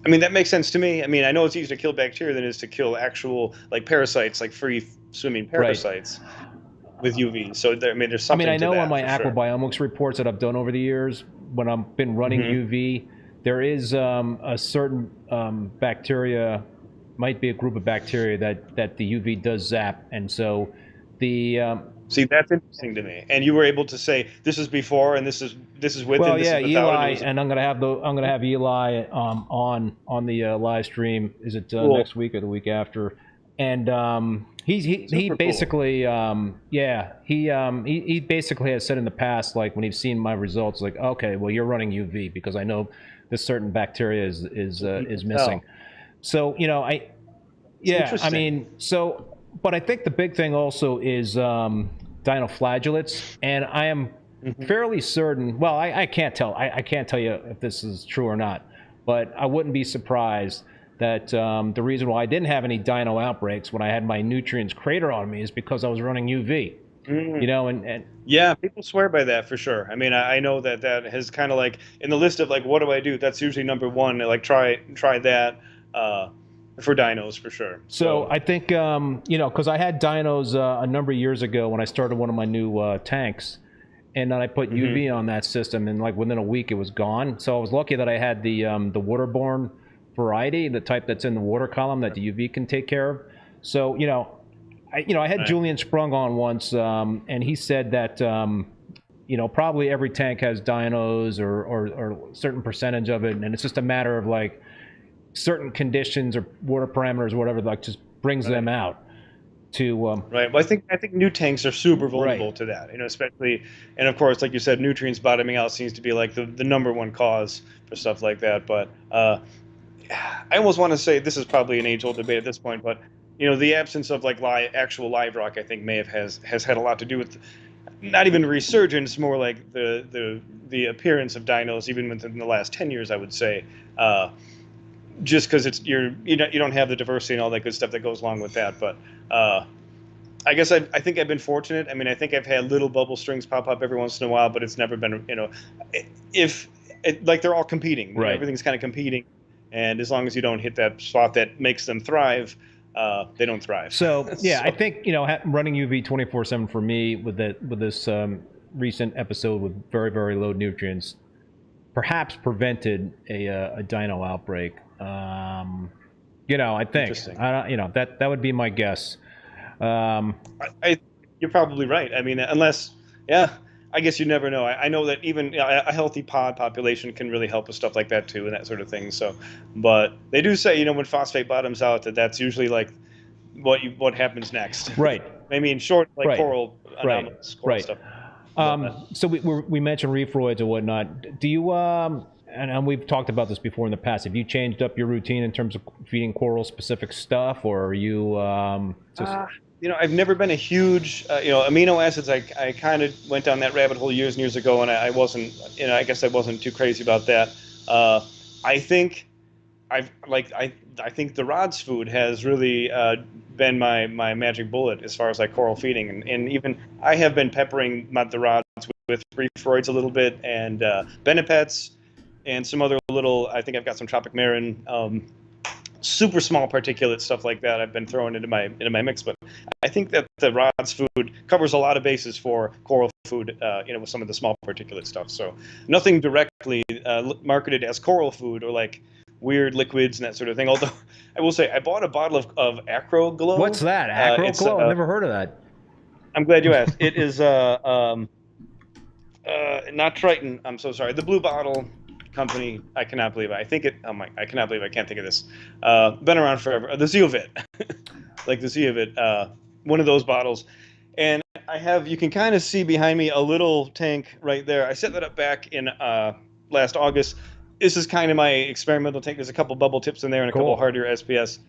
I mean, that makes sense to me. I mean, I know it's easier to kill bacteria than it is to kill actual like parasites, like free swimming parasites with UV. So I mean, there's something. I know to that, on my for sure. aquabiomics reports that I've done over the years, when I've been running UV, there is a certain bacteria, might be a group of bacteria that the UV does zap, and so the See, that's interesting to me. And you were able to say this is before and this is with. well, and this yeah, is without, Eli, and and I'm gonna have Eli on the live stream. Is it Cool. next week or the week after? And he Super basically he basically has said in the past, like when he's seen my results, like, okay, well, you're running UV because I know this certain bacteria is missing. So I interesting. mean, so, but I think the big thing also is dinoflagellates, and I am fairly certain. Well, I can't tell. I can't tell you if this is true or not, but I wouldn't be surprised that the reason why I didn't have any dino outbreaks when I had my nutrients crater on me is because I was running UV. And yeah, people swear by that for sure. I mean, I know that has kind of like in the list of like what do I do? That's usually number one. Like try that for dinos for sure. So I think because I had dinos a number of years ago when I started one of my new tanks, and then I put UV on that system, and like within a week it was gone. So I was lucky that I had the waterborne variety, the type that's in the water column that the UV can take care of. So I had Julian Sprung on once, and he said that probably every tank has dinos or a certain percentage of it, and it's just a matter of like certain conditions or water parameters or whatever, like just brings them out to right. Well, I think new tanks are super vulnerable to that, especially, and of course, like you said, nutrients bottoming out seems to be like the number one cause for stuff like that. But I almost want to say this is probably an age-old debate at this point, but the absence of like actual live rock, I think, has had a lot to do with not even resurgence, more like the appearance of dinos, even within the last 10 years, I would say. Just because you don't have the diversity and all that good stuff that goes along with that. But I guess I think I've been fortunate. I mean, I think I've had little bubble strings pop up every once in a while, but it's never been like they're all competing. Right. Everything's kind of competing, and as long as you don't hit that spot that makes them thrive, they don't thrive. So yeah, I think running UV 24/7 for me with this recent episode with very, very low nutrients perhaps prevented a dino outbreak. I think Interesting. that would be my guess. You're probably right. I mean, unless, yeah, I guess you never know. I know that even a healthy pod population can really help with stuff like that too, and that sort of thing. So, but they do say, when phosphate bottoms out, that's usually like what happens next. Right. I mean, short like Right. coral anomalies, coral Right. stuff. So we mentioned reefroids and whatnot. Do you and we've talked about this before in the past. Have you changed up your routine in terms of feeding coral specific stuff, or are you I've never been a huge, amino acids. I kind of went down that rabbit hole years and years ago, and I wasn't, I guess I wasn't too crazy about that. I think I think the rod's food has really been my magic bullet as far as like coral feeding, and even I have been peppering the rods with reefroids a little bit, and Benepets, and some other little. I think I've got some Tropic Marin, super small particulate stuff like that. I've been throwing into my mix, but I think that the rod's food covers a lot of bases for coral food. With some of the small particulate stuff. So nothing directly marketed as coral food or like weird liquids and that sort of thing. Although I will say I bought a bottle of Acro Glow. What's that? Acro Glow? I've never heard of that. I'm glad you asked. It is not Triton. I'm so sorry. The blue bottle company. I cannot believe it. I think it. Oh my! I cannot believe I can't think of this. Been around forever. The Zeovit, like the Zeovit. One of those bottles. And I have. You can kind of see behind me a little tank right there. I set that up back in last August. This is kind of my experimental tank. There's a couple bubble tips in there and a couple hardier SPS.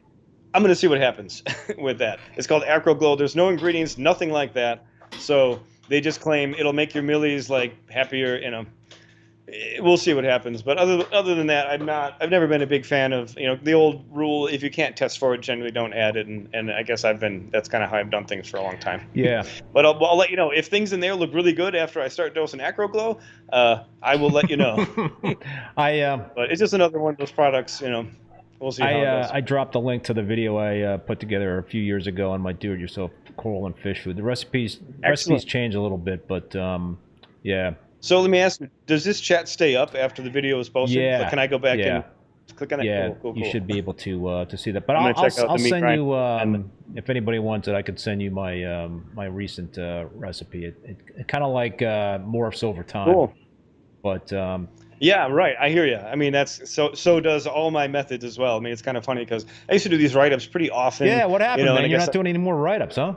I'm going to see what happens with that. It's called Acro Glow. There's no ingredients, nothing like that. So they just claim it'll make your millies like happier. We'll see what happens. But other than that, I've never been a big fan of the old rule: if you can't test for it, generally don't add it. And I guess that's kind of how I've done things for a long time. Yeah. But I'll let you know if things in there look really good after I start dosing Acro Glow. I will let you know. But it's just another one of those products. We'll see how it goes. I dropped a link to the video I put together a few years ago on my do-it-yourself coral and fish food. The recipes change a little bit, but yeah. So let me ask you: does this chat stay up after the video is posted? Yeah. Like, can I go back and click on it? Yeah, cool. You should be able to see that. But I'll send you if anybody wants it, I could send you my my recent recipe. It kind of like morphs over time. Cool. But yeah, right. I hear you. I mean, that's so does all my methods as well. I mean, it's kind of funny because I used to do these write-ups pretty often. Yeah, what happened, man? You're not doing any more write-ups, huh?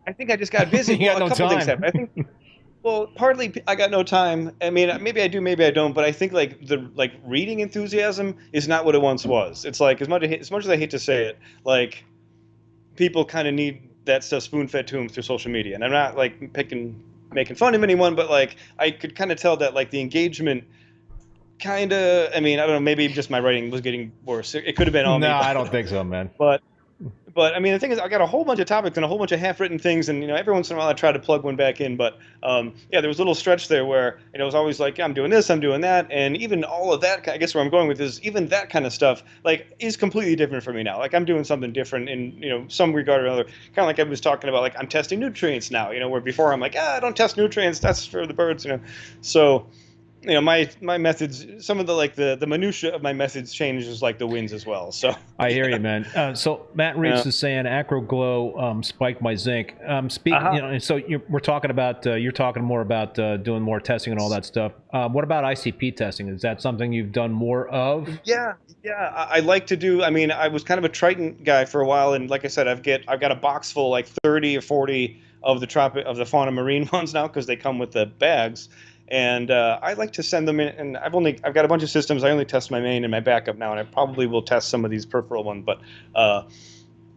I think I just got busy. You got no a couple time. things happened. I think. Well, partly I got no time. I mean, maybe I do, maybe I don't. But I think like the reading enthusiasm is not what it once was. It's like as much as I hate to say it, like people kind of need that stuff spoon-fed to them through social media. And I'm not like making fun of anyone, but like I could kind of tell that like the engagement kind of. I mean, I don't know. Maybe just my writing was getting worse. It could have been all me. No, I don't think so, man. But I mean, the thing is, I got a whole bunch of topics and a whole bunch of half-written things, and every once in a while I try to plug one back in. But yeah, there was a little stretch there where it was always like, I'm doing this, I'm doing that, and even all of that. I guess where I'm going with is even that kind of stuff like is completely different for me now. Like I'm doing something different in some regard or another. Kind of like I was talking about, like I'm testing nutrients now. Where before I'm like, I don't test nutrients, that's for the birds. So. My methods, some of the minutia of my methods changes like the winds as well. So I hear you, man. So Matt Reeves is saying Acro Glow spiked my zinc. So we're talking about you're talking more about doing more testing and all that stuff. What about ICP testing? Is that something you've done more of? Yeah. I like to do. I mean, I was kind of a Triton guy for a while, and like I said, I've got a box full, like 30 or 40 of the Fauna Marin ones now because they come with the bags. And I like to send them in, and I've got a bunch of systems. I only test my main and my backup now, and I probably will test some of these peripheral ones. But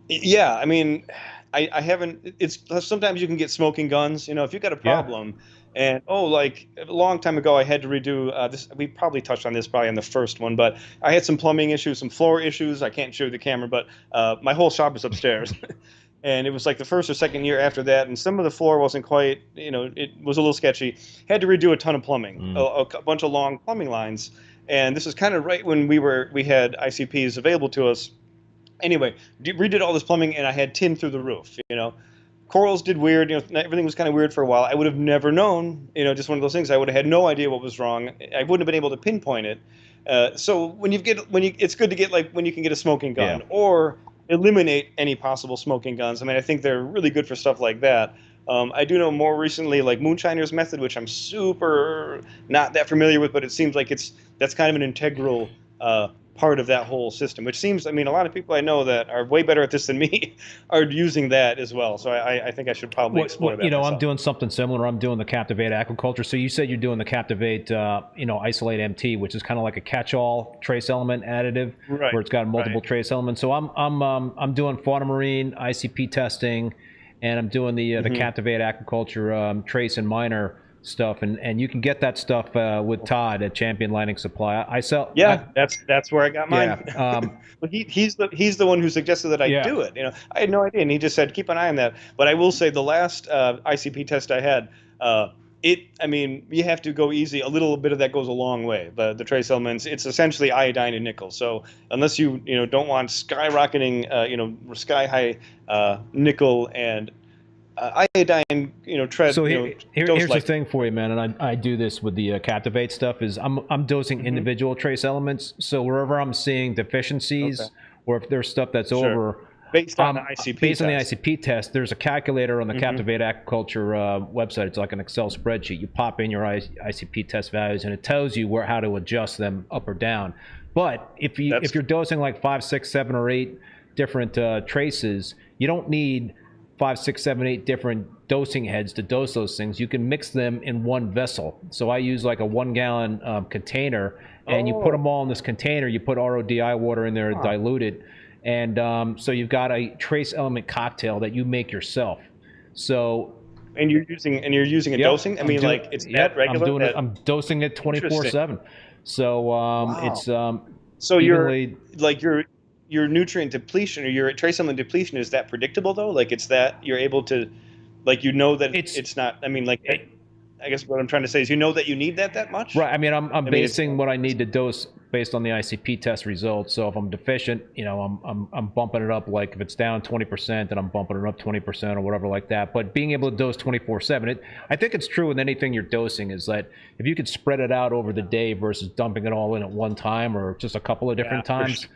yeah, I mean, I haven't. It's sometimes you can get smoking guns. If you've got a problem, and like a long time ago, I had to redo this. We probably touched on this probably on the first one, but I had some plumbing issues, some floor issues. I can't show you the camera, but my whole shop is upstairs. And it was like the first or second year after that, and some of the floor wasn't quite, it was a little sketchy. Had to redo a ton of plumbing, a bunch of long plumbing lines. And this was kind of right when we had ICPs available to us. Anyway, redid all this plumbing, and I had tin through the roof. Corals did weird. Everything was kind of weird for a while. I would have never known. Just one of those things. I would have had no idea what was wrong. I wouldn't have been able to pinpoint it. So it's good to get like when you can get a smoking gun or eliminate any possible smoking guns. I mean, I think they're really good for stuff like that. I do know more recently, like Moonshiner's method, which I'm super not that familiar with, but it seems like that's kind of an integral part of that whole system. Which seems, I mean, a lot of people I know that are way better at this than me are using that as well. So I think I should probably explore that. You know, myself. I'm doing something similar. I'm doing the Captivate Aquaculture. So you said you're doing the Captivate, Isolate MT, which is kind of like a catch-all trace element additive, Right, where it's got multiple trace elements. So I'm doing Fauna Marin ICP testing, and I'm doing the Captivate Aquaculture trace and minor stuff, and you can get that stuff with Todd at Champion Lighting Supply. I sell. That's where I got mine. Yeah. Well, he's the one who suggested that I do it. You know, I had no idea, and he just said keep an eye on that. But I will say the last ICP test I had, I mean, you have to go easy. A little bit of that goes a long way. The trace elements, it's essentially iodine and nickel. So unless you don't want skyrocketing, sky high nickel and iodine, tread. So here's the thing for you, man, and I do this with the Captivate stuff. Is I'm dosing individual trace elements. So wherever I'm seeing deficiencies, or if there's stuff that's over. Based on the ICP test, there's a calculator on the Captivate Aquaculture website. It's like an Excel spreadsheet. You pop in your ICP test values, and it tells you how to adjust them up or down. But if you're dosing like 5, 6, 7, or 8 different traces, you don't need 5, 6, 7, 8 different dosing heads to dose those things. You can mix them in one vessel. So I use like a 1-gallon container, and you put them all in this container. You put RODI water in there, dilute it. And so you've got a trace element cocktail that you make yourself. So and you're using a dosing. I mean, it's that regular. I'm dosing it 24/7. So it's so your nutrient depletion or your trace element depletion, is that predictable though? Like it's that you're able to, that it's not. I mean, I guess what I'm trying to say is that you need that much. Right. I mean, I'm basing what I need to dose based on the ICP test results. So if I'm deficient, I'm bumping it up. Like if it's down 20%, then I'm bumping it up 20% or whatever like that. But being able to dose 24/7, I think it's true with anything you're dosing, is that if you could spread it out over the day versus dumping it all in at one time or just a couple of different times. Sure.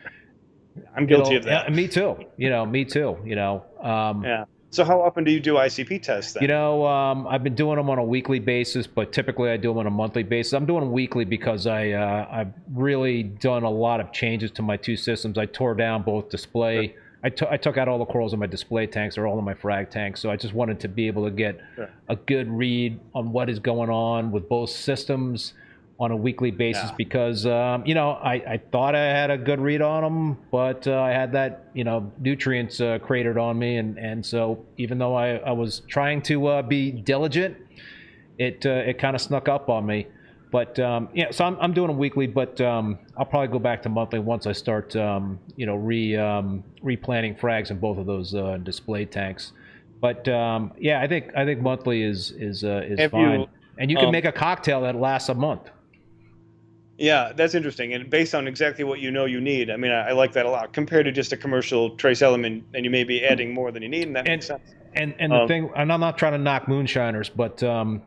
I'm guilty of that. Yeah, me too. Me too. Yeah. So how often do you do ICP tests then? I've been doing them on a weekly basis, but typically I do them on a monthly basis. I'm doing them weekly because I've really done a lot of changes to my two systems. I tore down both display. Sure. I took out all the corals in my display tanks. They're all in my frag tanks. So I just wanted to be able to get a good read on what is going on with both systems on a weekly basis, because I thought I had a good read on them, but I had that nutrients cratered on me, and so even though I was trying to be diligent, it kind of snuck up on me. But so I'm doing them weekly, but I'll probably go back to monthly once I start replanting frags in both of those display tanks. But I think monthly is fine, and you can make a cocktail that lasts a month. Yeah, that's interesting. And based on exactly what you need, I mean, I like that a lot compared to just a commercial trace element, and you may be adding more than you need, and that makes sense. And the thing, and I'm not trying to knock moonshiners, but the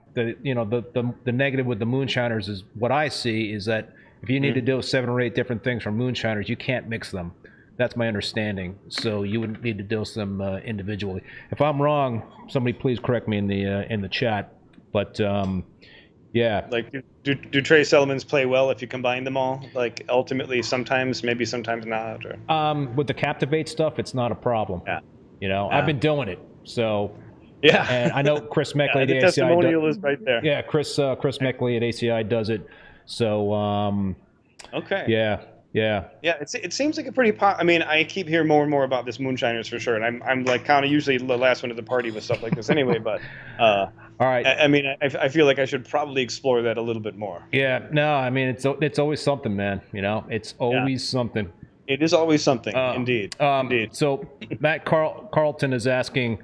negative with the moonshiners is what I see is that if you need to do 7 or 8 different things from moonshiners, you can't mix them. That's my understanding. So you would need to dose them individually. If I'm wrong, somebody please correct me in the chat. But yeah. Like, do trace elements play well if you combine them all? Like, ultimately, sometimes, maybe sometimes not. Or... with the Captivate stuff, it's not a problem. Yeah. I've been doing it. So. Yeah. And I know Chris Meckley at the ACI testimonial is right there. Yeah, Chris Meckley at ACI does it. So. Okay. Yeah. Yeah. It seems like a pretty. I mean, I keep hearing more and more about this moonshiners for sure, and I'm like kind of usually the last one at the party with stuff like this anyway. But all right. I mean, I feel like I should probably explore that a little bit more. Yeah. No, I mean, it's always something, man. It's always something. It is always something, indeed. Indeed. So Matt Carlton is asking,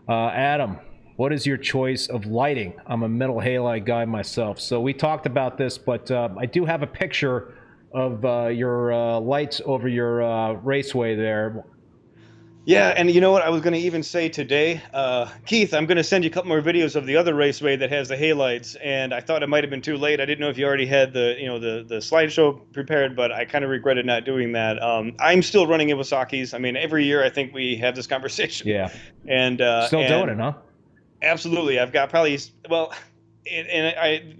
Adam, what is your choice of lighting? I'm a metal halide guy myself. So we talked about this, but I do have a picture of your lights over your raceway there. Yeah, and you know what I was going to even say today, Keith, I'm going to send you a couple more videos of the other raceway that has the halides, and I thought it might have been too late. I didn't know if you already had the slideshow prepared, but I kind of regretted not doing that. I'm still running Iwasaki's. I mean, every year I think we have this conversation. Yeah. And Still doing it, huh? absolutely, I've got probably the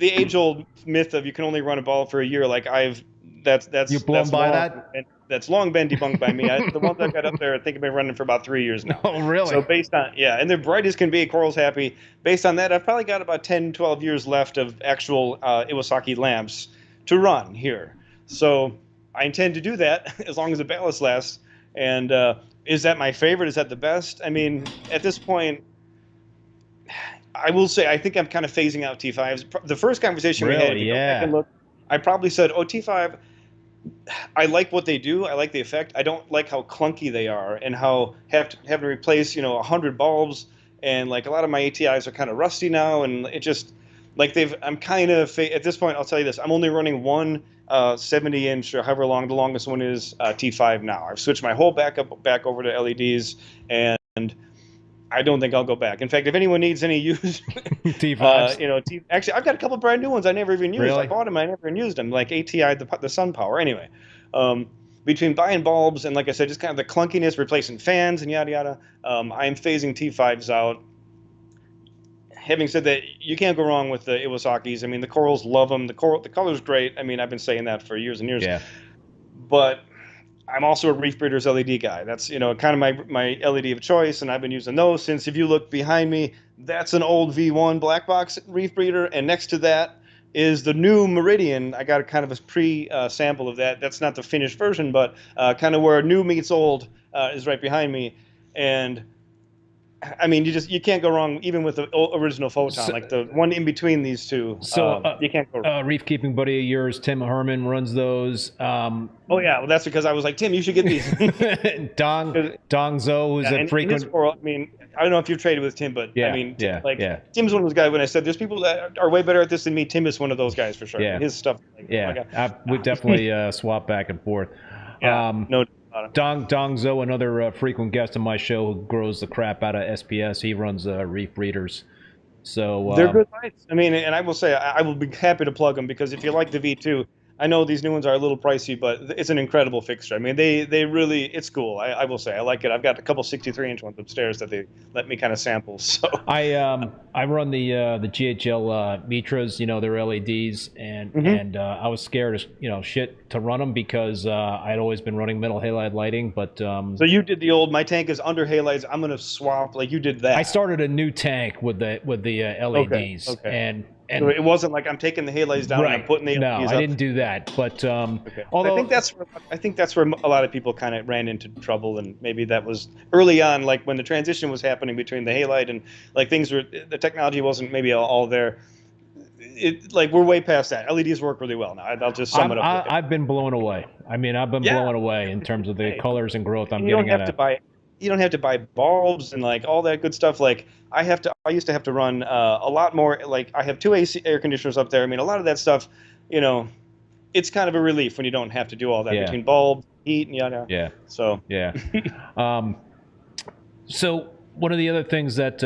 age old myth of you can only run a ball for a year. Like You've blown by that? That's long been debunked by me. The ones I've got up there, I think I've been running for about 3 years now. Oh, really? So based on, yeah, and they're bright as can be, coral's happy. Based on that, I've probably got about 10, 12 years left of actual Iwasaki lamps to run here. So I intend to do that as long as the ballast lasts. And is that my favorite? Is that the best? I mean, at this point, I will say I think I'm kind of phasing out T5s. The first conversation we had, if you go back and look, I probably said, oh, T5, I like what they do. I like the effect. I don't like how clunky they are and how having to replace 100 bulbs, and like a lot of my ATIs are kind of rusty now, and it just like I'm kind of at this point. I'll tell you this: I'm only running one 70-inch or however long the longest one is T5 now. I've switched my whole back over to LEDs, and I don't think I'll go back. In fact, if anyone needs any used T5s, actually, I've got a couple brand new ones I never even used. Really? I bought them, I never even used them, like ATI, the Sun Power. Anyway, between buying bulbs and, like I said, just kind of the clunkiness, replacing fans and yada yada, I'm phasing T5s out. Having said that, you can't go wrong with the Iwasaki's. I mean, the corals love them. The color's great. I mean, I've been saying that for years and years. Yeah. But I'm also a Reef Breeders LED guy. That's kind of my LED of choice, and I've been using those since. If you look behind me, that's an old V1 black box Reef Breeder, and next to that is the new Meridian. I got a kind of a pre-sample of that. That's not the finished version, but kind of where new meets old is right behind me. And I mean, you can't go wrong even with the original Photon, like the one in between these two. So you can't go wrong. Reef keeping buddy of yours, Tim Herman, runs those. Oh yeah, well that's because I was like, Tim, you should get these. Dong Zo, who's a frequent. I mean, I don't know if you've traded with Tim, but Yeah, I mean, yeah. Tim's one of those guys. When I said there's people that are way better at this than me, Tim is one of those guys for sure. Yeah. His stuff. Like, oh my God. We definitely swap back and forth. Yeah, no. Dong Zo, another frequent guest on my show, who grows the crap out of SPS. He runs Reef Breeders. So they're good lights. I mean, and I will say I will be happy to plug them, because if you like the V2, I know these new ones are a little pricey, but it's an incredible fixture. I mean, they really, it's cool. I will say I like it. I've got a couple 63-inch ones upstairs that they let me kind of sample. So I run the GHL Mitras, their LEDs, and I was scared as shit to run them because I'd always been running metal halide lighting. But so you did the old, my tank is under halides, I'm gonna swap, like you did that. I started a new tank with the LEDs, okay. and so it wasn't like I'm taking the halides down and I'm putting the LEDs I up. didn't do that. But although I think that's where a lot of people kind of ran into trouble, and maybe that was early on, like when the transition was happening between the halide and like the technology wasn't maybe all there. Like we're way past that. LEDs work really well now. I'll just sum it up. I've been blown away. I mean, I've been blown away in terms of the colors and growth I'm getting. You don't have to buy bulbs and like all that good stuff. Like I used to have to run a lot more. Like I have 2 AC air conditioners up there. I mean, a lot of that stuff, it's kind of a relief when you don't have to do all that between bulbs, heat, and yada. Yeah. So yeah. So one of the other things that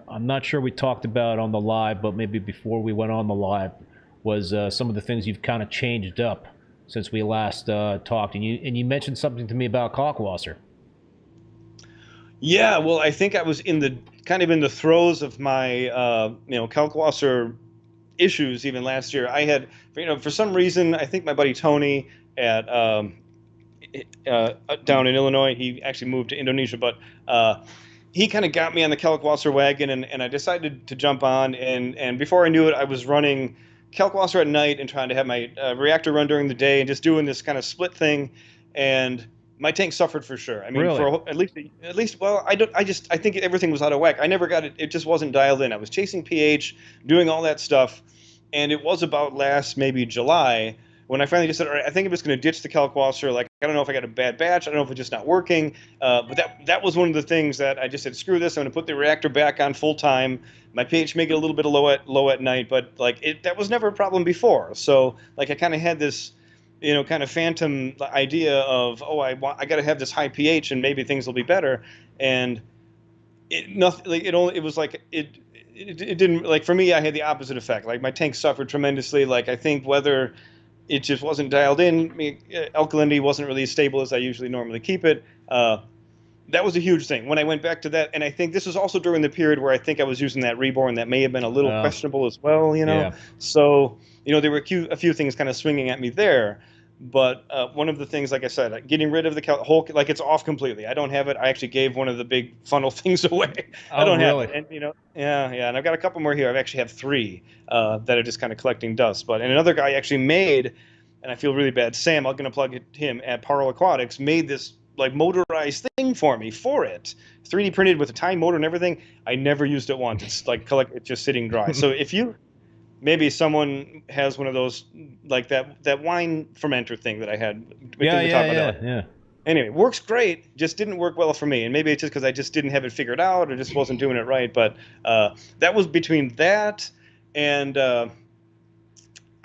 I'm not sure we talked about on the live, but maybe before we went on the live, was some of the things you've kind of changed up since we last talked, and you mentioned something to me about Kalkwasser. Yeah, well, I think I was in the throes of my Kalkwasser issues even last year. I had for some reason, I think my buddy Tony at down in Illinois, he actually moved to Indonesia, but he kind of got me on the Kalkwasser wagon, and I decided to jump on, and before I knew it, I was running Kalkwasser at night and trying to have my reactor run during the day, and just doing this kind of split thing, and my tank suffered for sure. I mean, really? For at least, well, I think everything was out of whack. I never got it. It just wasn't dialed in. I was chasing pH, doing all that stuff, and it was about last maybe July when I finally just said, all right, I think I'm just going to ditch the Kalkwasser. Like, I don't know if I got a bad batch. I don't know if it's just not working. But that was one of the things that I just said, screw this. I'm going to put the reactor back on full time. My pH may get a little bit low at night, but like that was never a problem before. So like I kind of had this. kind of phantom idea of, oh, I got to have this high pH and maybe things will be better, and nothing. Like it was like it didn't, like, for me, I had the opposite effect. Like my tank suffered tremendously. Like I think whether it just wasn't dialed in, alkalinity wasn't really as stable as I usually normally keep it. That was a huge thing when I went back to that, and I think this was also during the period where I think I was using that reborn that may have been a little questionable as well. Yeah. So there were a few things kind of swinging at me there. But one of the things, like I said, getting rid of the whole, like, it's off completely. I don't have it. I actually gave one of the big funnel things away. I don't have it. And yeah, and I've got a couple more here. I actually have 3 that are just kind of collecting dust. And another guy actually made, and I feel really bad, Sam, I'm going to plug him at Parle Aquatics, made this like motorized thing for me for it, 3D printed with a time motor and everything. I never used it once. It's like it's just sitting dry. So if you, maybe someone has one of those, like that wine fermenter thing that I had. Yeah. Anyway, works great. Just didn't work well for me, and maybe it's just because I just didn't have it figured out or just wasn't doing it right. But that was between that and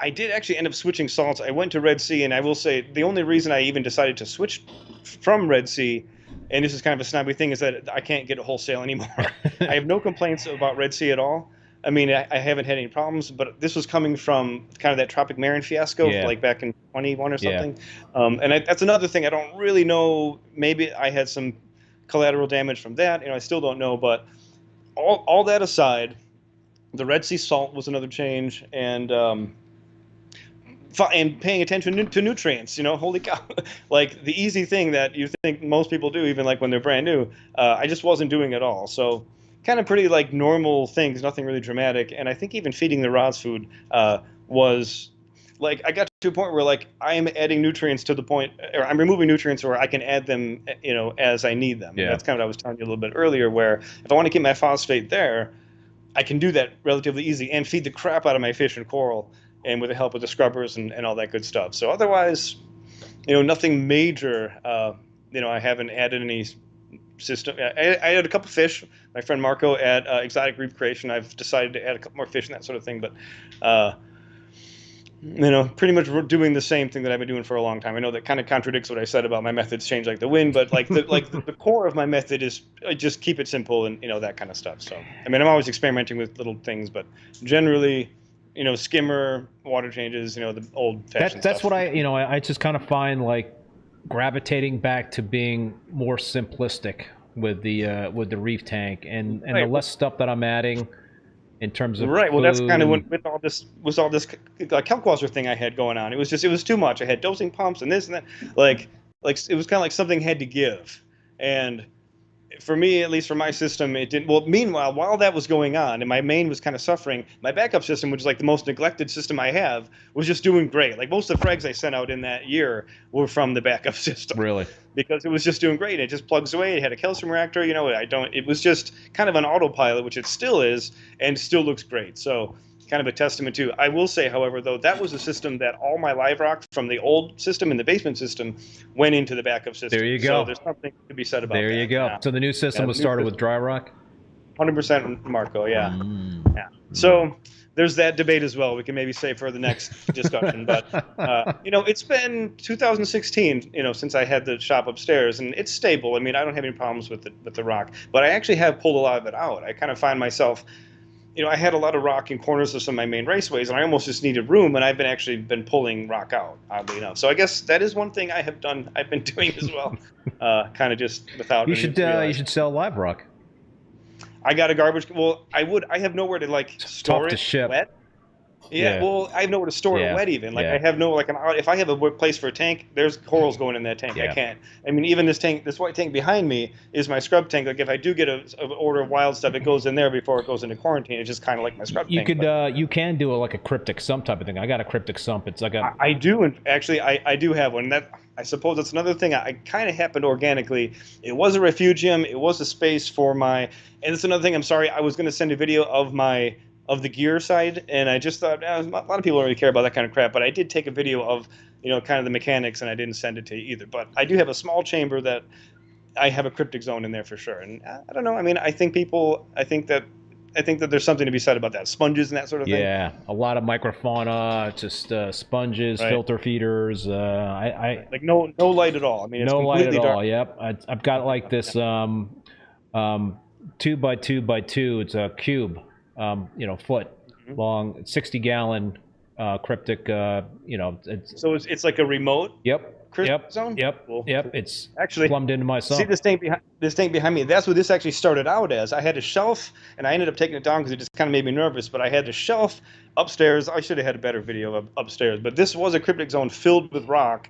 I did actually end up switching salts. I went to Red Sea, and I will say the only reason I even decided to switch from Red Sea, and this is kind of a snobby thing, is that I can't get it wholesale anymore. I have no complaints about Red Sea at all. I mean, I haven't had any problems, but this was coming from kind of that Tropic Marin fiasco, like back in 21 or something. And that's another thing. I don't really know. Maybe I had some collateral damage from that. I still don't know. But all that aside, the Red Sea salt was another change, and paying attention to nutrients. Holy cow! Like the easy thing that you think most people do, even like when they're brand new, I just wasn't doing at all. So kind of pretty like normal things, nothing really dramatic. And I think even feeding the rods food was like, I got to a point where like I am adding nutrients to the point, or I'm removing nutrients where I can add them, as I need them. Yeah. And that's kind of what I was telling you a little bit earlier, where if I want to keep my phosphate there, I can do that relatively easy and feed the crap out of my fish and coral, and with the help of the scrubbers and all that good stuff. So otherwise, nothing major. I haven't added any system. I had a couple fish. My friend Marco at Exotic Reef Creation, I've decided to add a couple more fish and that sort of thing. But pretty much doing the same thing that I've been doing for a long time. I know that kind of contradicts what I said about my methods change like the wind, but like the core of my method is just keep it simple and that kind of stuff. So I mean, I'm always experimenting with little things, but generally, skimmer, water changes, the old-fashioned That's stuff. what I just kind of find like gravitating back to being more simplistic with the reef tank and the less stuff that I'm adding in terms of Well, that's kind of food with all this Kalkwasser thing I had going on. It was too much. I had dosing pumps and this and that. Like it was kind of like something had to give. And for me, at least for my system, it didn't. Well, meanwhile, while that was going on and my main was kind of suffering, my backup system, which is like the most neglected system I have, was just doing great. Like most of the frags I sent out in that year were from the backup system. Really? Because it was just doing great. It just plugs away. It had a calcium reactor. It was just kind of an autopilot, which it still is, and still looks great. So kind of a testament to. I will say, however, though, that was a system that all my live rock from the old system and the basement system went into the backup system. There you go. So there's something to be said about that. There you go. Yeah. So the new system was started with dry rock? 100% Marco, yeah. Yeah. So there's that debate as well. We can maybe save for the next discussion. But, it's been 2016, since I had the shop upstairs, and it's stable. I mean, I don't have any problems with the rock. But I actually have pulled a lot of it out. I kind of find myself, I had a lot of rock in corners of some of my main raceways, and I almost just needed room, and I've been pulling rock out, oddly enough. So I guess that is one thing I've been doing as well, kind of just without. You should sell live rock. I got a garbage. Well, I have nowhere to store it wet. Yeah, well, I have nowhere to store it wet even. I have no if I have a place for a tank, there's corals going in that tank. I can't. I mean, even this white tank behind me is my scrub tank. Like if I do get an order of wild stuff, it goes in there before it goes into quarantine. It's just kind of like my scrub tank. You can do like a cryptic sump type of thing. I got a cryptic sump. It's like I do, and actually I do have one. That I suppose that's another thing. I kind of happened organically. It was a refugium. It was a space for and it's another thing. I'm sorry. I was going to send a video of the gear side, and I just thought a lot of people don't really care about that kind of crap, but I did take a video of kind of the mechanics, and I didn't send it to you either. But I do have a small chamber that I have a cryptic zone in there for sure. And I don't know, I mean, I think that I think that there's something to be said about that. Sponges and that sort of thing. Yeah, a lot of microfauna, just sponges, Right. filter feeders. Like no light at all. I mean, it's No light completely at dark. all. Yep, I've got like this 2x2x2. It's a cube, foot long, 60-gallon cryptic. It's So it's like a remote. yep. Cryptic zone? Yep. Cool. Yep. It's Actually, plumbed into my see sump. this tank behind me. That's what this actually started out as. I had a shelf, and I ended up taking it down because it just kind of made me nervous. But I had a shelf upstairs. I should have had a better video of upstairs. But this was a cryptic zone filled with rock,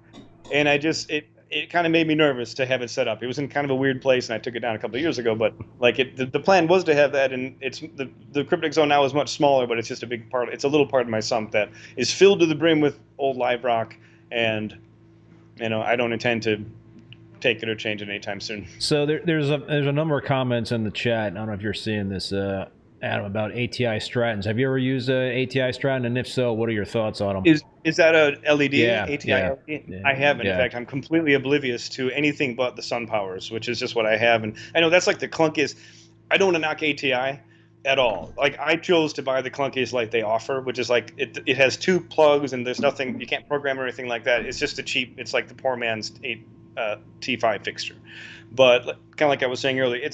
and it kind of made me nervous to have it set up. It was in kind of a weird place, and I took it down a couple of years ago. But like the plan was to have that, and it's the cryptic zone now is much smaller, but it's just a big part. It's a little part of my sump that is filled to the brim with old live rock, and I don't intend to take it or change it anytime soon. So there's a number of comments in the chat. I don't know if you're seeing this, Adam, about ATI Stratons. Have you ever used a ATI Straton? And if so, what are your thoughts on them? Is that a LED? Yeah, ATI yeah, LED? yeah, I haven't. yeah. In fact, I'm completely oblivious to anything but the sun powers, which is just what I have. And I know that's like the clunkiest. I don't want to knock ATI at all. Like I chose to buy the clunkiest light they offer, which is like it has 2 plugs and there's nothing, you can't program or anything like that. It's just a cheap, it's like the poor man's T5 fixture. But kind of like I was saying earlier,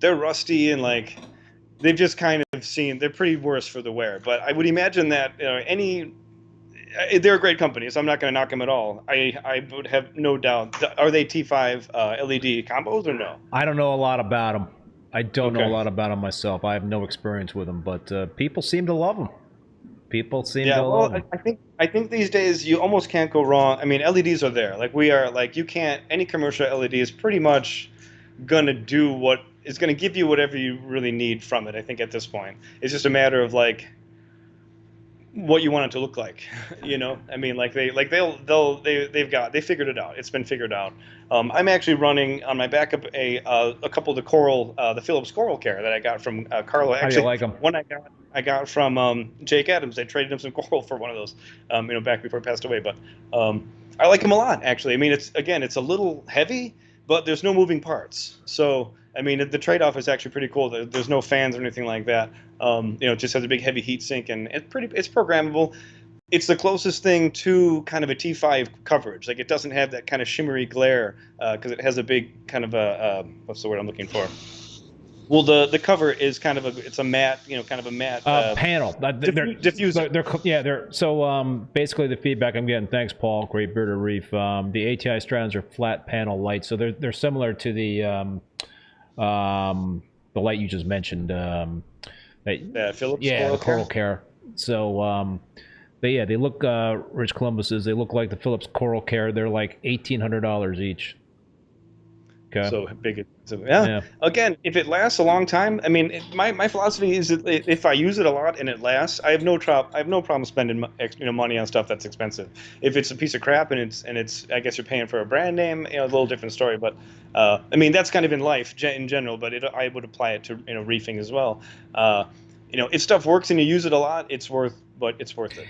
they're rusty and like they've just kind of they're pretty worse for the wear. But I would imagine that they're a great company, so I'm not going to knock them at all. I would have no doubt. Are they T5 LED combos or no? I don't know a lot about them. I don't know Okay. a lot about them myself. I have no experience with them, but people seem to love them. People seem to love them. I think these days you almost can't go wrong. I mean, LEDs are there. Like you can't. Any commercial LED is pretty much gonna do what is gonna give you whatever you really need from it. I think at this point, it's just a matter of like what you want it to look like. I mean, like they figured it out. It's been figured out. I'm actually running on my backup a couple of the Philips Coral Care that I got from Carlo. Actually, How do you like them? One I got from Jake Adams. I traded him some coral for one of those, back before he passed away. But I like him a lot, actually. I mean, it's a little heavy, but there's no moving parts. So I mean, the trade-off is actually pretty cool. There's no fans or anything like that. It just has a big heavy heat sink, and it's programmable. It's the closest thing to kind of a T5 coverage. Like it doesn't have that kind of shimmery glare because it has a big kind of what's the word I'm looking for? Well, the cover is kind of it's a matte, kind of a matte panel. diffuser. So basically the feedback I'm getting. Thanks, Paul. Great Bearded Reef. The ATI Stratons are flat panel lights, so they're similar to the light you just mentioned. Philips. Yeah, the Coral Care. So they look Rich Columbus's. They look like the Philips Coral Care. They're like $1,800 each. Okay. So big. Yeah. Again, if it lasts a long time, I mean, my philosophy is that if I use it a lot and it lasts, I have no problem spending money on stuff that's expensive. If it's a piece of crap and it's I guess you're paying for a brand name, a little different story. But I mean, that's kind of in life in general. But I would apply it to reefing as well. If stuff works and you use it a lot, it's worth it.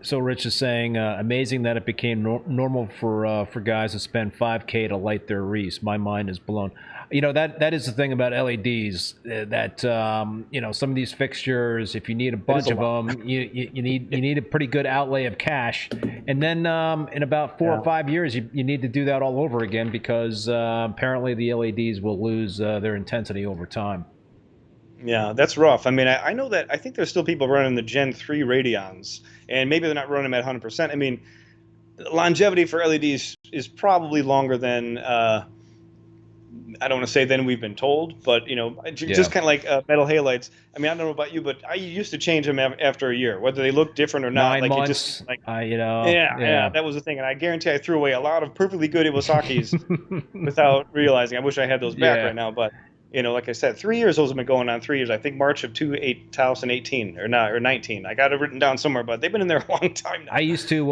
So Rich is saying, amazing that it became normal for guys to spend $5K to light their reefs. My mind is blown. That is the thing about LEDs. That some of these fixtures, if you need a bunch of them, you need a pretty good outlay of cash. And then in about 4 or 5 years, you need to do that all over again because apparently the LEDs will lose their intensity over time. Yeah, that's rough. I mean, I know that I think there's still people running the Gen 3 Radions, and maybe they're not running them at 100%. I mean, longevity for LEDs is probably longer than, I don't want to say than we've been told, but, just kind of like metal halides. I mean, I don't know about you, but I used to change them after a year, whether they look different or not. 9 months, it just, yeah, that was the thing. And I guarantee I threw away a lot of perfectly good Iwasaki's without realizing. I wish I had those back right now, but... like I said, 3 years those have been going on. 3 years. I think March of 2018 or 19. I got it written down somewhere, but they've been in there a long time now. I used to,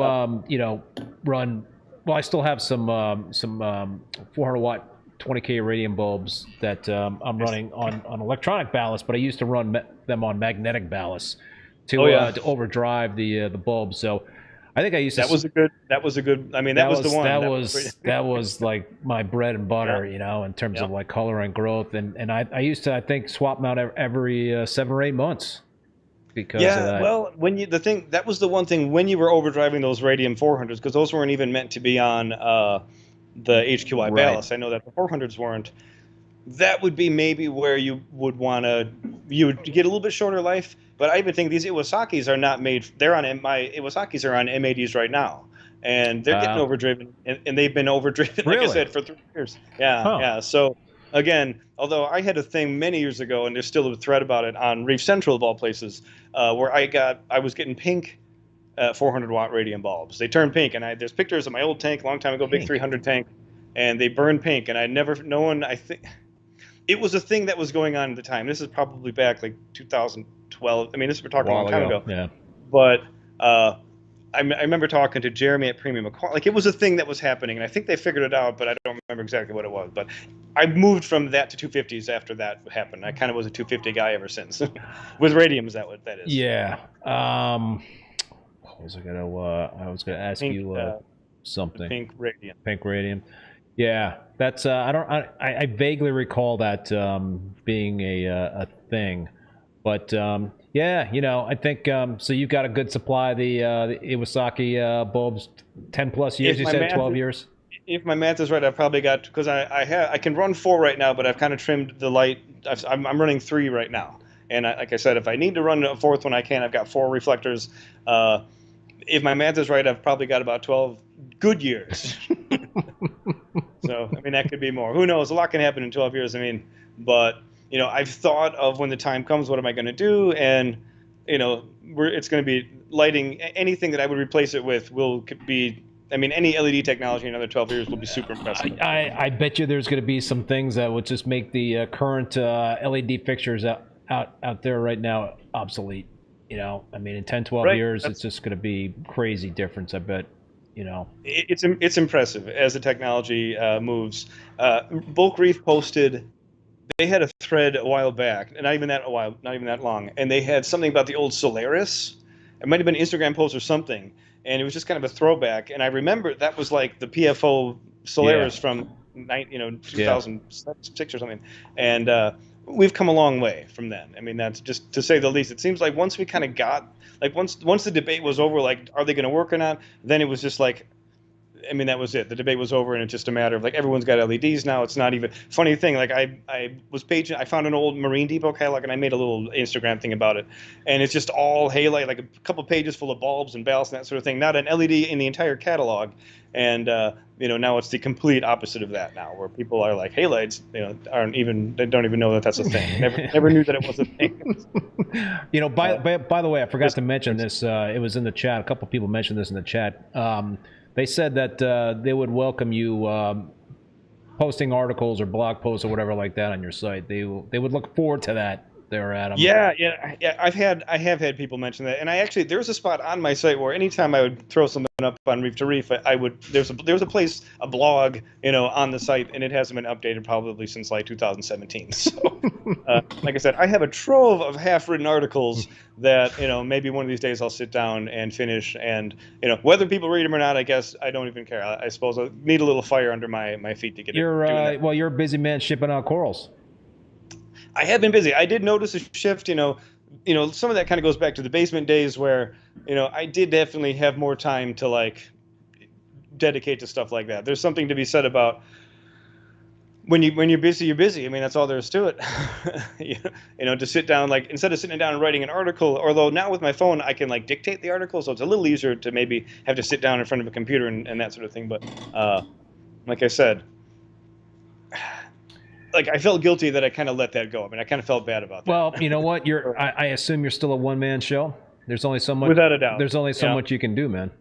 run. Well, I still have some 400-watt 20K iridium bulbs that I'm running on electronic ballast, but I used to run them on magnetic ballast to overdrive the bulb. So I think I used to. That was a good. I mean, that was the one. That was like my bread and butter, you know, in terms of like color and growth. And I used to, I think, swap them out every 7 or 8 months because of that. Well, that was the one thing when you were overdriving those Radium 400s, because those weren't even meant to be on the HQI ballast. I know that the 400s weren't. That would be maybe where you would get a little bit shorter life. But I even think these Iwasaki's are not made. My Iwasaki's are on M80s right now, and they're getting overdriven, and they've been overdriven, like I said, for 3 years. Yeah. So again, although I had a thing many years ago, and there's still a thread about it on Reef Central of all places, where I was getting pink 400-watt radium bulbs. They turn pink, and there's pictures of my old tank a long time ago, big 300 tank, and they burn pink, and I think it was a thing that was going on at the time. This is probably back like 2012. I mean, we're talking a long time ago. Yeah. But I remember talking to Jeremy at Premium Aquarium. Like, it was a thing that was happening, and I think they figured it out, but I don't remember exactly what it was. But I moved from that to 250s after that happened. I kind of was a 250 guy ever since. With radiums, that is. Yeah. What was I gonna ask you something. Pink radium. Pink radium. Yeah, that's I vaguely recall that being a thing, but yeah, you know, I think so. You've got a good supply of the Iwasaki bulbs, 10 plus years. You said 12 years. If my math is right, I've probably got, because I can run 4 right now, but I've kind of trimmed the light. I'm running 3 right now, and like I said, if I need to run a 4th one, I can. I've got 4 reflectors. If my math is right, I've probably got about 12 good years. So, I mean, that could be more. Who knows? A lot can happen in 12 years. I mean, but, you know, I've thought of when the time comes, what am I going to do? And, you know, it's going to be lighting. Anything that I would replace it with will be, I mean, any LED technology in another 12 years will be super impressive. I bet you there's going to be some things that would just make the current LED fixtures out there right now obsolete. You know, I mean, in 10, 12 years, it's just going to be crazy difference, I bet. You know, it's impressive as the technology moves. Bulk Reef posted, they had a thread a while back, and not even that long, and they had something about the old Solaris. It might have been an Instagram post or something, and it was just kind of a throwback. And I remember that was like the PFO Solaris from 2006 or something, and we've come a long way from then. I mean, that's just to say the least. It seems like once we kind of got, like once the debate was over, like, are they going to work or not? Then it was just like, I mean, that was it. The debate was over, and it's just a matter of like everyone's got LEDs now. It's not even funny thing. Like I found an old Marine Depot catalog, and I made a little Instagram thing about it, and it's just all halide, like a couple pages full of bulbs and ballast and that sort of thing. Not an LED in the entire catalog, and you know, now it's the complete opposite of that now, where people are like, halides, you know, they don't even know that that's a thing. Never knew that it was a thing. You know, by the way, I forgot to mention this. It was in the chat. A couple people mentioned this in the chat. They said that they would welcome you posting articles or blog posts or whatever like that on your site. They would look forward to that. There, Adam. Yeah. I have had people mention that, and there's a spot on my site where anytime I would throw something up on Reef to Reef, there's a place, a blog, you know, on the site, and it hasn't been updated probably since like 2017. So, like I said, I have a trove of half-written articles that, you know, maybe one of these days I'll sit down and finish, and, you know, whether people read them or not, I guess I don't even care. I suppose I need a little fire under my feet to get it. Well, you're a busy man shipping out corals. I have been busy. I did notice a shift, you know, some of that kind of goes back to the basement days where, you know, I did definitely have more time to like dedicate to stuff like that. There's something to be said about when you're busy, you're busy. I mean, that's all there is to it. You know, to sit down, like, instead of sitting down and writing an article, although now with my phone, I can like dictate the article. So it's a little easier to maybe have to sit down in front of a computer and that sort of thing. But like I said, like, I felt guilty that I kind of let that go. I mean, I kind of felt bad about that. Well, you know what? I assume you're still a one-man show. There's only so much. Without a doubt. There's only so much you can do, man.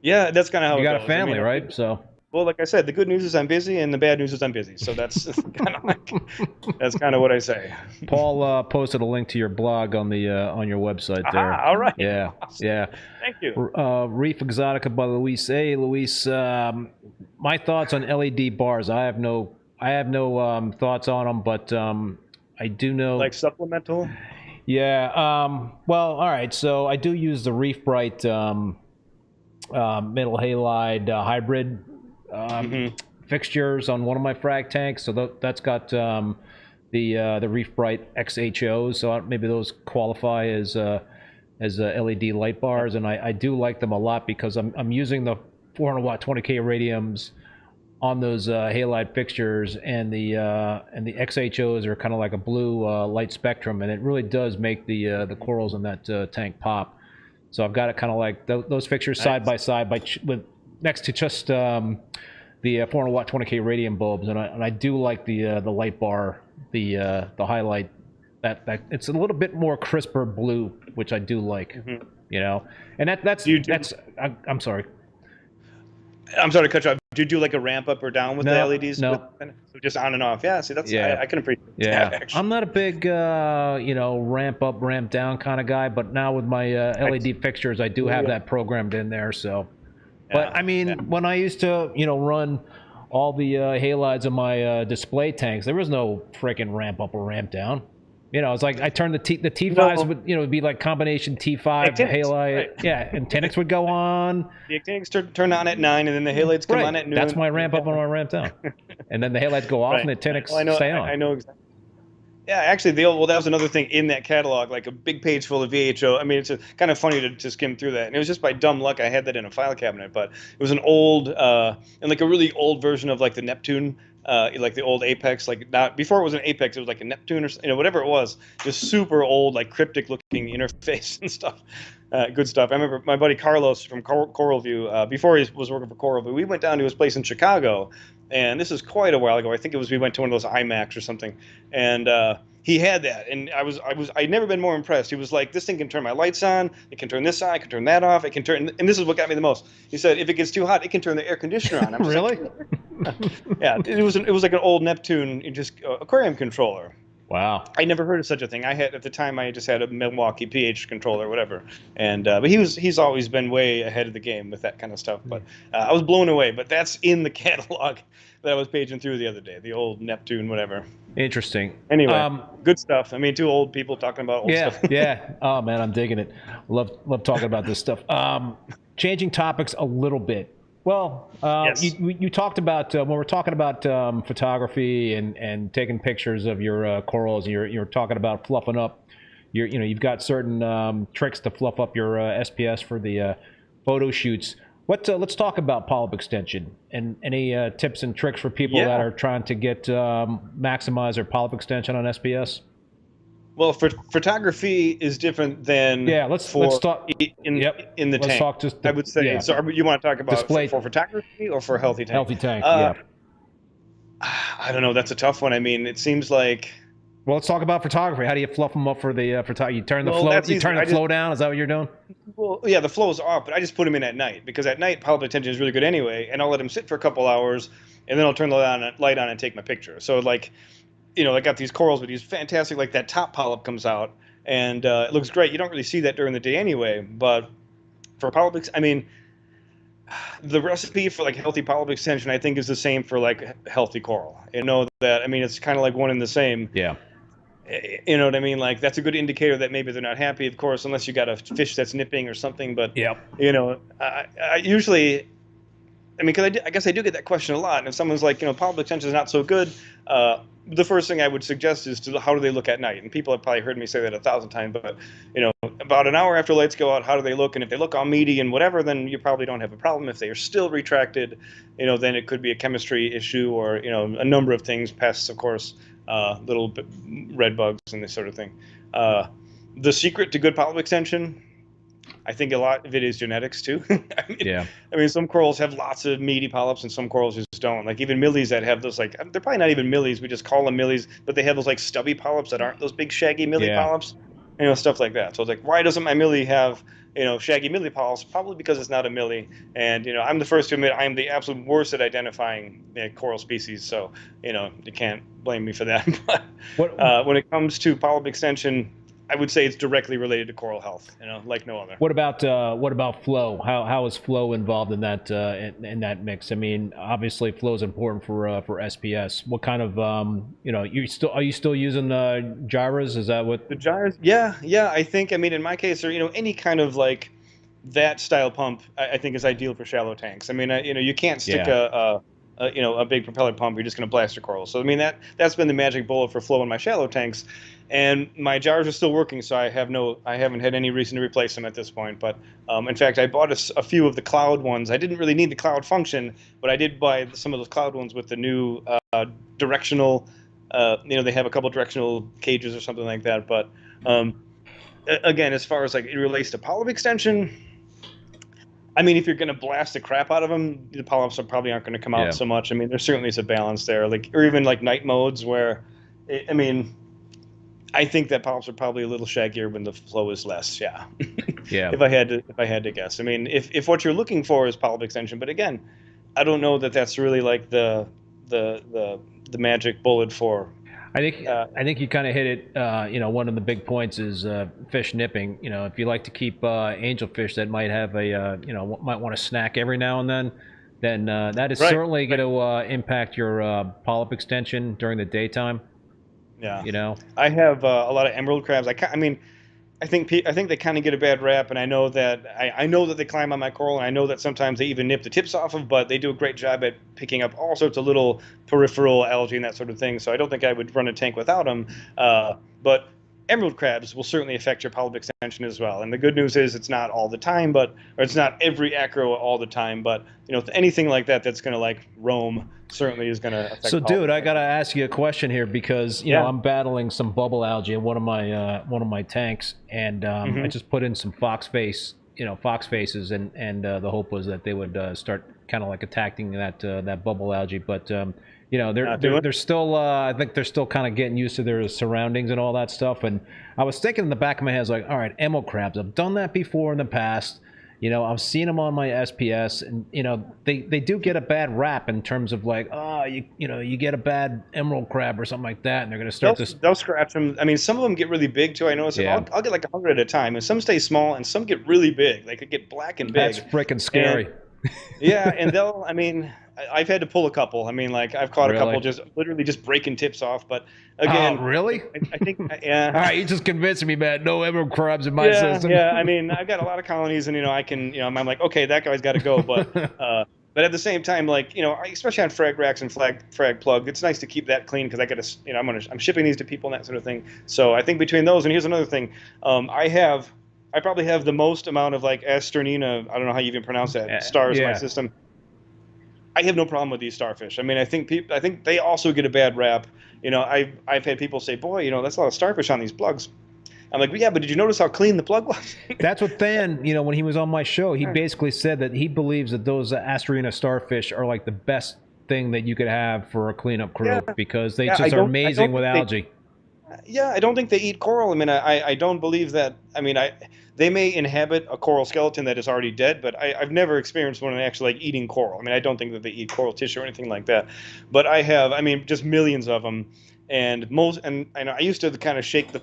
Yeah, that's kind of how you it got goes. a family, right? So. Well, like I said, the good news is I'm busy, and the bad news is I'm busy. So that's kind of what I say. Paul posted a link to your blog on your website there. All right. Yeah, yeah. Thank you. Reef Exotica by Luis. Hey, Luis. My thoughts on LED bars. I have no thoughts on them, but I do know. Like supplemental? Yeah. Well, all right. So I do use the Reef Brite metal halide hybrid fixtures on one of my frag tanks. So that's got the Reef Brite XHOs. So maybe those qualify as LED light bars, and I do like them a lot because I'm using the 400 watt 20K radiums on those halide fixtures, and the XHOs are kind of like a blue light spectrum, and it really does make the corals in that tank pop. So I've got it kind of like those fixtures side by side, with next to just the 400 watt 20K radium bulbs, and I do like the light bar, the highlight. That it's a little bit more crisper blue, which I do like, you know. And that's I'm sorry. I'm sorry to cut you off. Do you do like a ramp up or down with the LEDs? No. So just on and off. Yeah. See, that's I can appreciate that. Actually. I'm not a big ramp up, ramp down kind of guy, but now with my LED fixtures, I do have that programmed in there. So, but I mean, when I used to run all the halides in my display tanks, there was no freaking ramp up or ramp down. It's like I turned the T5s would be like combination T5 halide. Right. Yeah, and actinics would go on. The actinics turn on at 9, and then the halides come on at noon. That's my ramp up and my ramp down. And then the halides go off, and the actinics stay on. I know exactly. Yeah, actually, that was another thing in that catalog, like a big page full of VHO. I mean, it's kind of funny to skim through that. And it was just by dumb luck I had that in a file cabinet, but it was an old, and like a really old version of like the Neptune. Like the old Apex, like not before it was an Apex, it was like a Neptune or whatever it was, just super old, like cryptic looking interface and stuff. Good stuff. I remember my buddy Carlos from Coral View, before he was working for Coral View, we went down to his place in Chicago, and this is quite a while ago. I think we went to one of those IMAX or something, and he had that, and I'd never been more impressed. He was like, this thing can turn my lights on, it can turn this on, it can turn that off, it can turn, and this is what got me the most. He said, if it gets too hot, it can turn the air conditioner on. I'm really? Yeah, it was like an old Neptune, just aquarium controller. Wow. I never heard of such a thing. At the time I just had a Milwaukee pH controller or whatever. And but he's always been way ahead of the game with that kind of stuff. But I was blown away. But that's in the catalog that I was paging through the other day, the old Neptune whatever. Interesting. Anyway, good stuff. I mean, two old people talking about old stuff. Yeah. Oh man, I'm digging it. Love talking about this stuff. Changing topics a little bit. Well, yes. you talked about when we're talking about photography and taking pictures of your corals. You're talking about fluffing up. You've got certain tricks to fluff up your SPS for the photo shoots. Let's talk about polyp extension and any tips and tricks for people that are trying to get maximize their polyp extension on SPS. Well, photography is different than let's talk in the let's tank. Talk just I would say. So you want to talk about display for photography or for healthy tank? Healthy tank. Yeah. I don't know. That's a tough one. I mean, it seems like. Well, let's talk about photography. How do you fluff them up for the photography? You turn the flow. You turn the flow down. Is that what you're doing? Well, yeah, the flow's off, but I just put them in at night because at night polyp retention is really good anyway, and I'll let them sit for a couple hours, and then I'll turn the light on and take my picture. So like. I got these corals with these fantastic, like that top polyp comes out, and it looks great. You don't really see that during the day anyway, but for polyp, I mean, the recipe for like healthy polyp extension, I think, is the same for like healthy coral. I mean, it's kind of like one and the same. Yeah. You know what I mean? Like that's a good indicator that maybe they're not happy, of course, unless you got a fish that's nipping or something. But I usually. I mean, because I guess I do get that question a lot. And if someone's like, polyp extension is not so good, the first thing I would suggest is how do they look at night? And people have probably heard me say that 1,000 times. But, about an hour after lights go out, how do they look? And if they look all meaty and whatever, then you probably don't have a problem. If they are still retracted, then it could be a chemistry issue or, a number of things, pests, of course, little red bugs and this sort of thing. The secret to good polyp extension, I think a lot of it is genetics too. I mean, some corals have lots of meaty polyps, and some corals just don't. Like even millies that have those, like they're probably not even millies. We just call them millies, but they have those like stubby polyps that aren't those big shaggy millie polyps. Stuff like that. So it's like, why doesn't my millie have shaggy millie polyps? Probably because it's not a millie. And I'm the first to admit I am the absolute worst at identifying coral species. So you can't blame me for that. But when it comes to polyp extension, I would say it's directly related to coral health, like no other. What about flow? How is flow involved in that in that mix? I mean, obviously flow is important for SPS. What kind of are you still using gyres? Is that what the gyres? Yeah. I think in my case, or any kind of like that style pump I think is ideal for shallow tanks. I mean, you can't stick a big propeller pump. You're just going to blast your coral. So I mean that's been the magic bullet for flow in my shallow tanks, and my jars are still working. So I haven't had any reason to replace them at this point. But in fact, I bought a few of the cloud ones. I didn't really need the cloud function, but I did buy some of those cloud ones with the new directional. They have a couple directional cages or something like that. But again, as far as like it relates to polyp extension, I mean, if you're going to blast the crap out of them, the polyps probably aren't going to come out so much. I mean, there certainly is a balance there, or even like night modes where, I mean, I think that polyps are probably a little shaggier when the flow is less. Yeah. Yeah. If I had to guess, I mean, if what you're looking for is polyp extension, but again, I don't know that that's really like the magic bullet for. I think you kind of hit it. One of the big points is fish nipping. If you like to keep angelfish that might have might want to snack every now and then that is certainly going to impact your polyp extension during the daytime. Yeah. I have a lot of emerald crabs. I think they kind of get a bad rap, and I know that they climb on my coral, and I know that sometimes they even nip the tips off of, but they do a great job at picking up all sorts of little peripheral algae and that sort of thing. So I don't think I would run a tank without them. But emerald crabs will certainly affect your polyp extension as well. And the good news is it's not all the time, or it's not every acro all the time. But anything like that that's going to like roam certainly is going to affect. So, dude, I got to ask you a question here because I'm battling some bubble algae in one of my tanks, and I just put in some fox faces, and the hope was that they would start kind of like attacking that bubble algae, but. They're still. I think they're still kind of getting used to their surroundings and all that stuff. And I was thinking in the back of my head, I was like, all right, emerald crabs. I've done that before in the past. I've seen them on my SPS, and they do get a bad rap in terms of like, you get a bad emerald crab or something like that, and they're going to start they'll scratch them. I mean, some of them get really big too. I notice. Yeah. I'll get like 100 at a time, and some stay small, and some get really big. They could get black and big. That's freaking scary. And I've had to pull a couple. I mean, like I've caught a couple just literally just breaking tips off. But again, really? I think, yeah. All right, you just convinced me, man. No emerald crabs in my system. Yeah, I mean, I've got a lot of colonies, and I can, I'm like, okay, that guy's got to go. But but at the same time, like especially on frag racks and frag plug, it's nice to keep that clean because I got to, I'm shipping these to people and that sort of thing. So I think between those, and here's another thing, I probably have the most amount of like Asternina, I don't know how you even pronounce that, stars in my system. I have no problem with these starfish. I mean, I think they also get a bad rap. I've had people say, "Boy, that's a lot of starfish on these plugs." I'm like, well, "Yeah, but did you notice how clean the plug was?" That's what Than, when he was on my show, he basically said that he believes that those Asterina starfish are like the best thing that you could have for a cleanup crew because they just are amazing with algae. I don't think they eat coral. I mean, I don't believe that. I mean, they may inhabit a coral skeleton that is already dead, but I've never experienced one actually like eating coral. I mean, I don't think that they eat coral tissue or anything like that. But I have, just millions of them. And I used to kind of shake the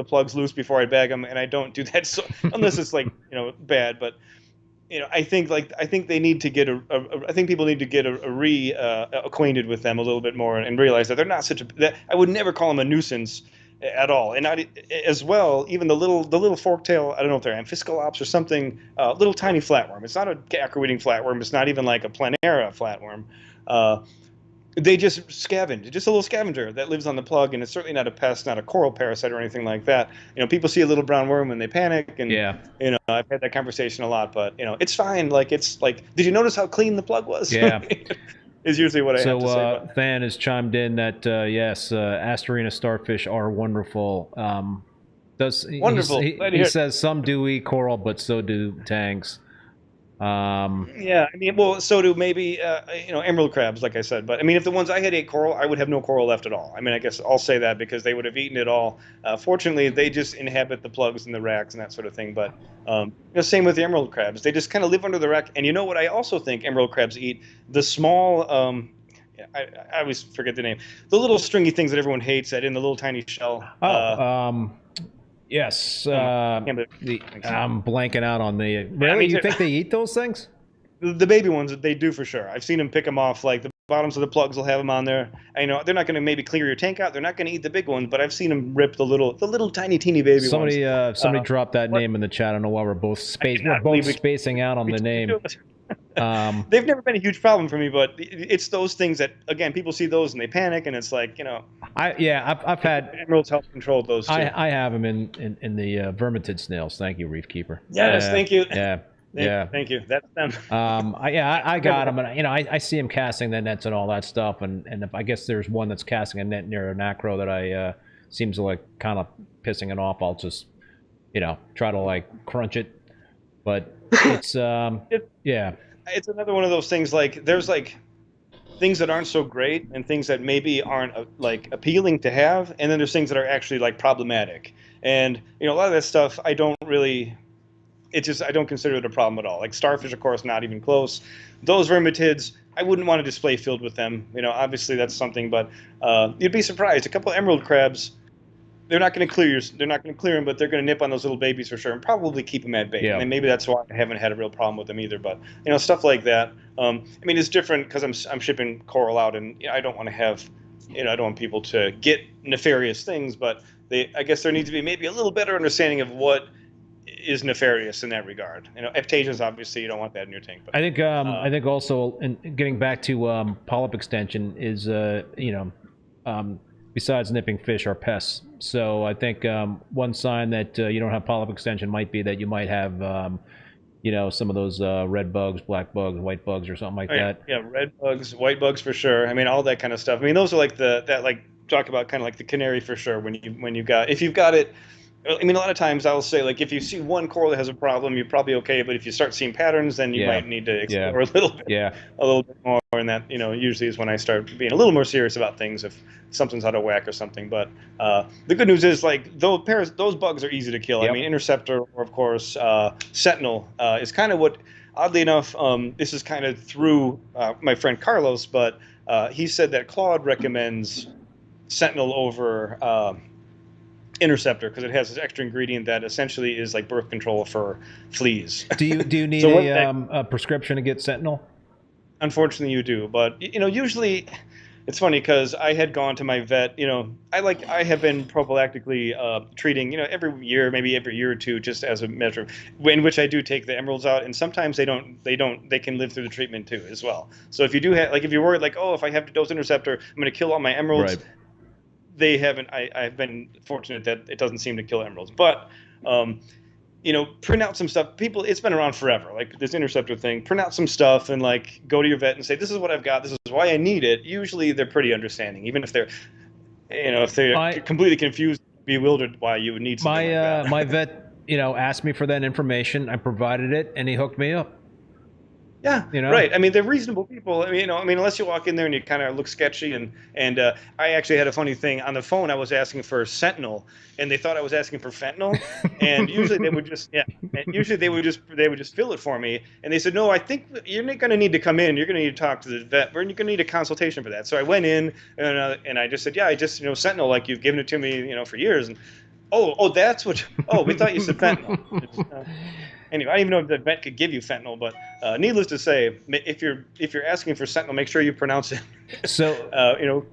plugs loose before I bag them, and I don't do that unless it's like bad. But I think they need to get I think people need to get acquainted with them a little bit more and realize that they're not that I would never call them a nuisance at all. And as well, even the little forktail, I don't know if they're Amphiscalops or something, little tiny flatworm. It's not a acro-eating flatworm. It's not even like a planera flatworm. They just scavenge. It's just a little scavenger that lives on the plug, and it's certainly not a pest, not a coral parasite or anything like that. People see a little brown worm and they panic, and I've had that conversation a lot, but it's fine. Like it's like, did you notice how clean the plug was? Yeah. Is usually what I have to say. So Than has chimed in that yes, Asterina starfish are wonderful. Wonderful. He says some do eat coral, but so do tangs. So do maybe emerald crabs, like I said. But I mean, if the ones I had ate coral, I would have no coral left at all. I mean, I guess I'll say that because they would have eaten it all. Fortunately, they just inhabit the plugs and the racks and that sort of thing. But same with the emerald crabs. They just kind of live under the rack. And you know what I also think emerald crabs eat? The small, I always forget the name. The little stringy things that everyone hates that in the little tiny shell. Yes. I'm blanking out on the. Really? You think they eat those things? The baby ones, they do for sure. I've seen them pick them off. Like the bottoms of the plugs will have them on there. I know they're not going to maybe clear your tank out. They're not going to eat the big ones, but I've seen them rip the little tiny teeny baby ones. Somebody dropped that name in the chat. I don't know why we're both spacing out on the name. They've never been a huge problem for me, but it's those things that, again, people see those and they panic, and it's like, I've had emeralds help control those too. I have them in the vermitid snails. Thank you, Reef Keeper. Yes, thank you. Thank you. That's them. I got them, and I see them casting the nets and all that stuff, and if I guess there's one that's casting a net near an acro that I seems like kind of pissing it off, I'll just try to like crunch it, but it's It's another one of those things, like there's like things that aren't so great and things that maybe aren't like appealing to have, and then there's things that are actually like problematic, and a lot of that stuff I don't consider it a problem at all. Like starfish, of course, not even close. Those vermitids, I wouldn't want a display filled with them. Obviously that's something, but you'd be surprised. A couple of emerald crabs, they're not going to clear them, but they're going to nip on those little babies for sure, and probably keep them at bay. Yeah. And maybe that's why I haven't had a real problem with them either. But stuff like that. It's different because I'm shipping coral out, and I don't want to have, I don't want people to get nefarious things. But I guess there needs to be maybe a little better understanding of what is nefarious in that regard. Aptasians, obviously, you don't want that in your tank. But, I think also, in getting back to polyp extension is besides nipping fish are pests. So I think one sign that you don't have polyp extension might be that you might have some of those red bugs, black bugs, white bugs, or something like that. Yeah, red bugs, white bugs for sure. All that kind of stuff. Those are like talk about kind of like the canary for sure. If you've got it. A lot of times I'll say, like, if you see one coral that has a problem, you're probably okay. But if you start seeing patterns, then you might need to explore a little bit more. And that, usually is when I start being a little more serious about things if something's out of whack or something. But the good news is, like, those bugs are easy to kill. Yep. Interceptor, or of course, Sentinel is kind of what, oddly enough, this is kind of through my friend Carlos, but he said that Claude recommends Sentinel over Interceptor because it has this extra ingredient that essentially is like birth control for fleas. Do you need a prescription to get Sentinel? Unfortunately, you do. But usually, it's funny because I had gone to my vet. I have been prophylactically treating. Every year, maybe every year or two, just as a measure, in which I do take the emeralds out, and sometimes they can live through the treatment too as well. So if you do have, like, if you're worried, like, oh, if I have to dose Interceptor, I'm going to kill all my emeralds. Right. They haven't. I've been fortunate that it doesn't seem to kill emeralds. But, print out some stuff. It's been around forever. Like this Interceptor thing. Print out some stuff and like go to your vet and say, this is what I've got. This is why I need it. Usually they're pretty understanding, even if they're, completely confused, bewildered why you would need something like that. My vet, asked me for that information. I provided it, and he hooked me up. Yeah, right. They're reasonable people. Unless you walk in there and you kind of look sketchy. And I actually had a funny thing on the phone. I was asking for Sentinel, and they thought I was asking for fentanyl. And usually they would just they would just fill it for me. And they said, no, I think you're not going to need to come in. You're going to need to talk to the vet. You're going to need a consultation for that. So I went in and I just said, yeah, I just Sentinel, like you've given it to me, for years. And that's what. Oh, we thought you said fentanyl. Anyway, I don't even know if the vet could give you fentanyl, but needless to say, if you're asking for Sentinel, make sure you pronounce it. So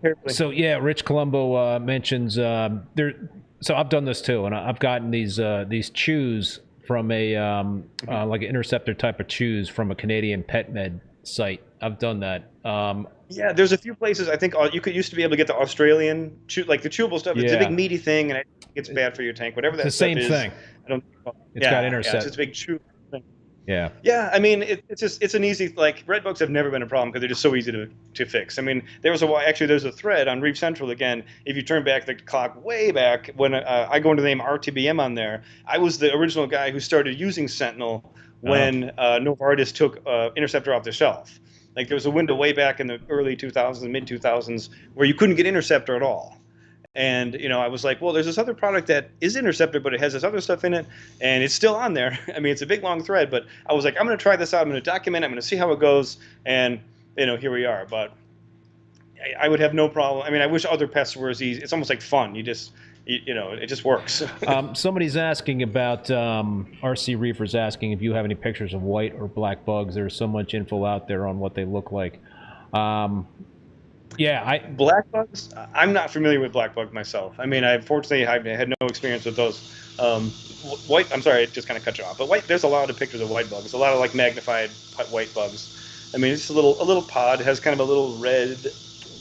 carefully. So yeah, Rich Colombo mentions there. So I've done this too, and I've gotten these chews from a like an Interceptor type of chews from a Canadian pet med site. I've done that. Yeah, there's a few places I think you used to be able to get the Australian like the chewable stuff. It's a big meaty thing, and I think it's bad for your tank. Whatever that stuff is. It's the same thing. It's got Intercept. Yeah, it's a big chew thing. Yeah. Yeah, it's an easy, like, red bugs have never been a problem because they're just so easy to fix. There's a thread on Reef Central again. If you turn back the clock way back when I go into the name RTBM on there, I was the original guy who started using Sentinel when Novartis took Interceptor off the shelf. Like there was a window way back in the early 2000s, mid 2000s, where you couldn't get Interceptor at all. And, I was like, well, there's this other product that is Interceptor, but it has this other stuff in it, and it's still on there. It's a big, long thread, but I was like, I'm going to try this out. I'm going to document it. I'm going to see how it goes. And, here we are. But I would have no problem. I wish other pests were as easy. It's almost like fun. It just works. Somebody's asking about, RC Reefer's asking if you have any pictures of white or black bugs. There's so much info out there on what they look like. Yeah, Black bugs. I'm not familiar with black bug myself. I mean, fortunately I had no experience with those. White. I'm sorry, it just kind of cut you off. But white. There's a lot of pictures of white bugs. A lot of like magnified white bugs. I mean, it's just a little pod. It has kind of a little red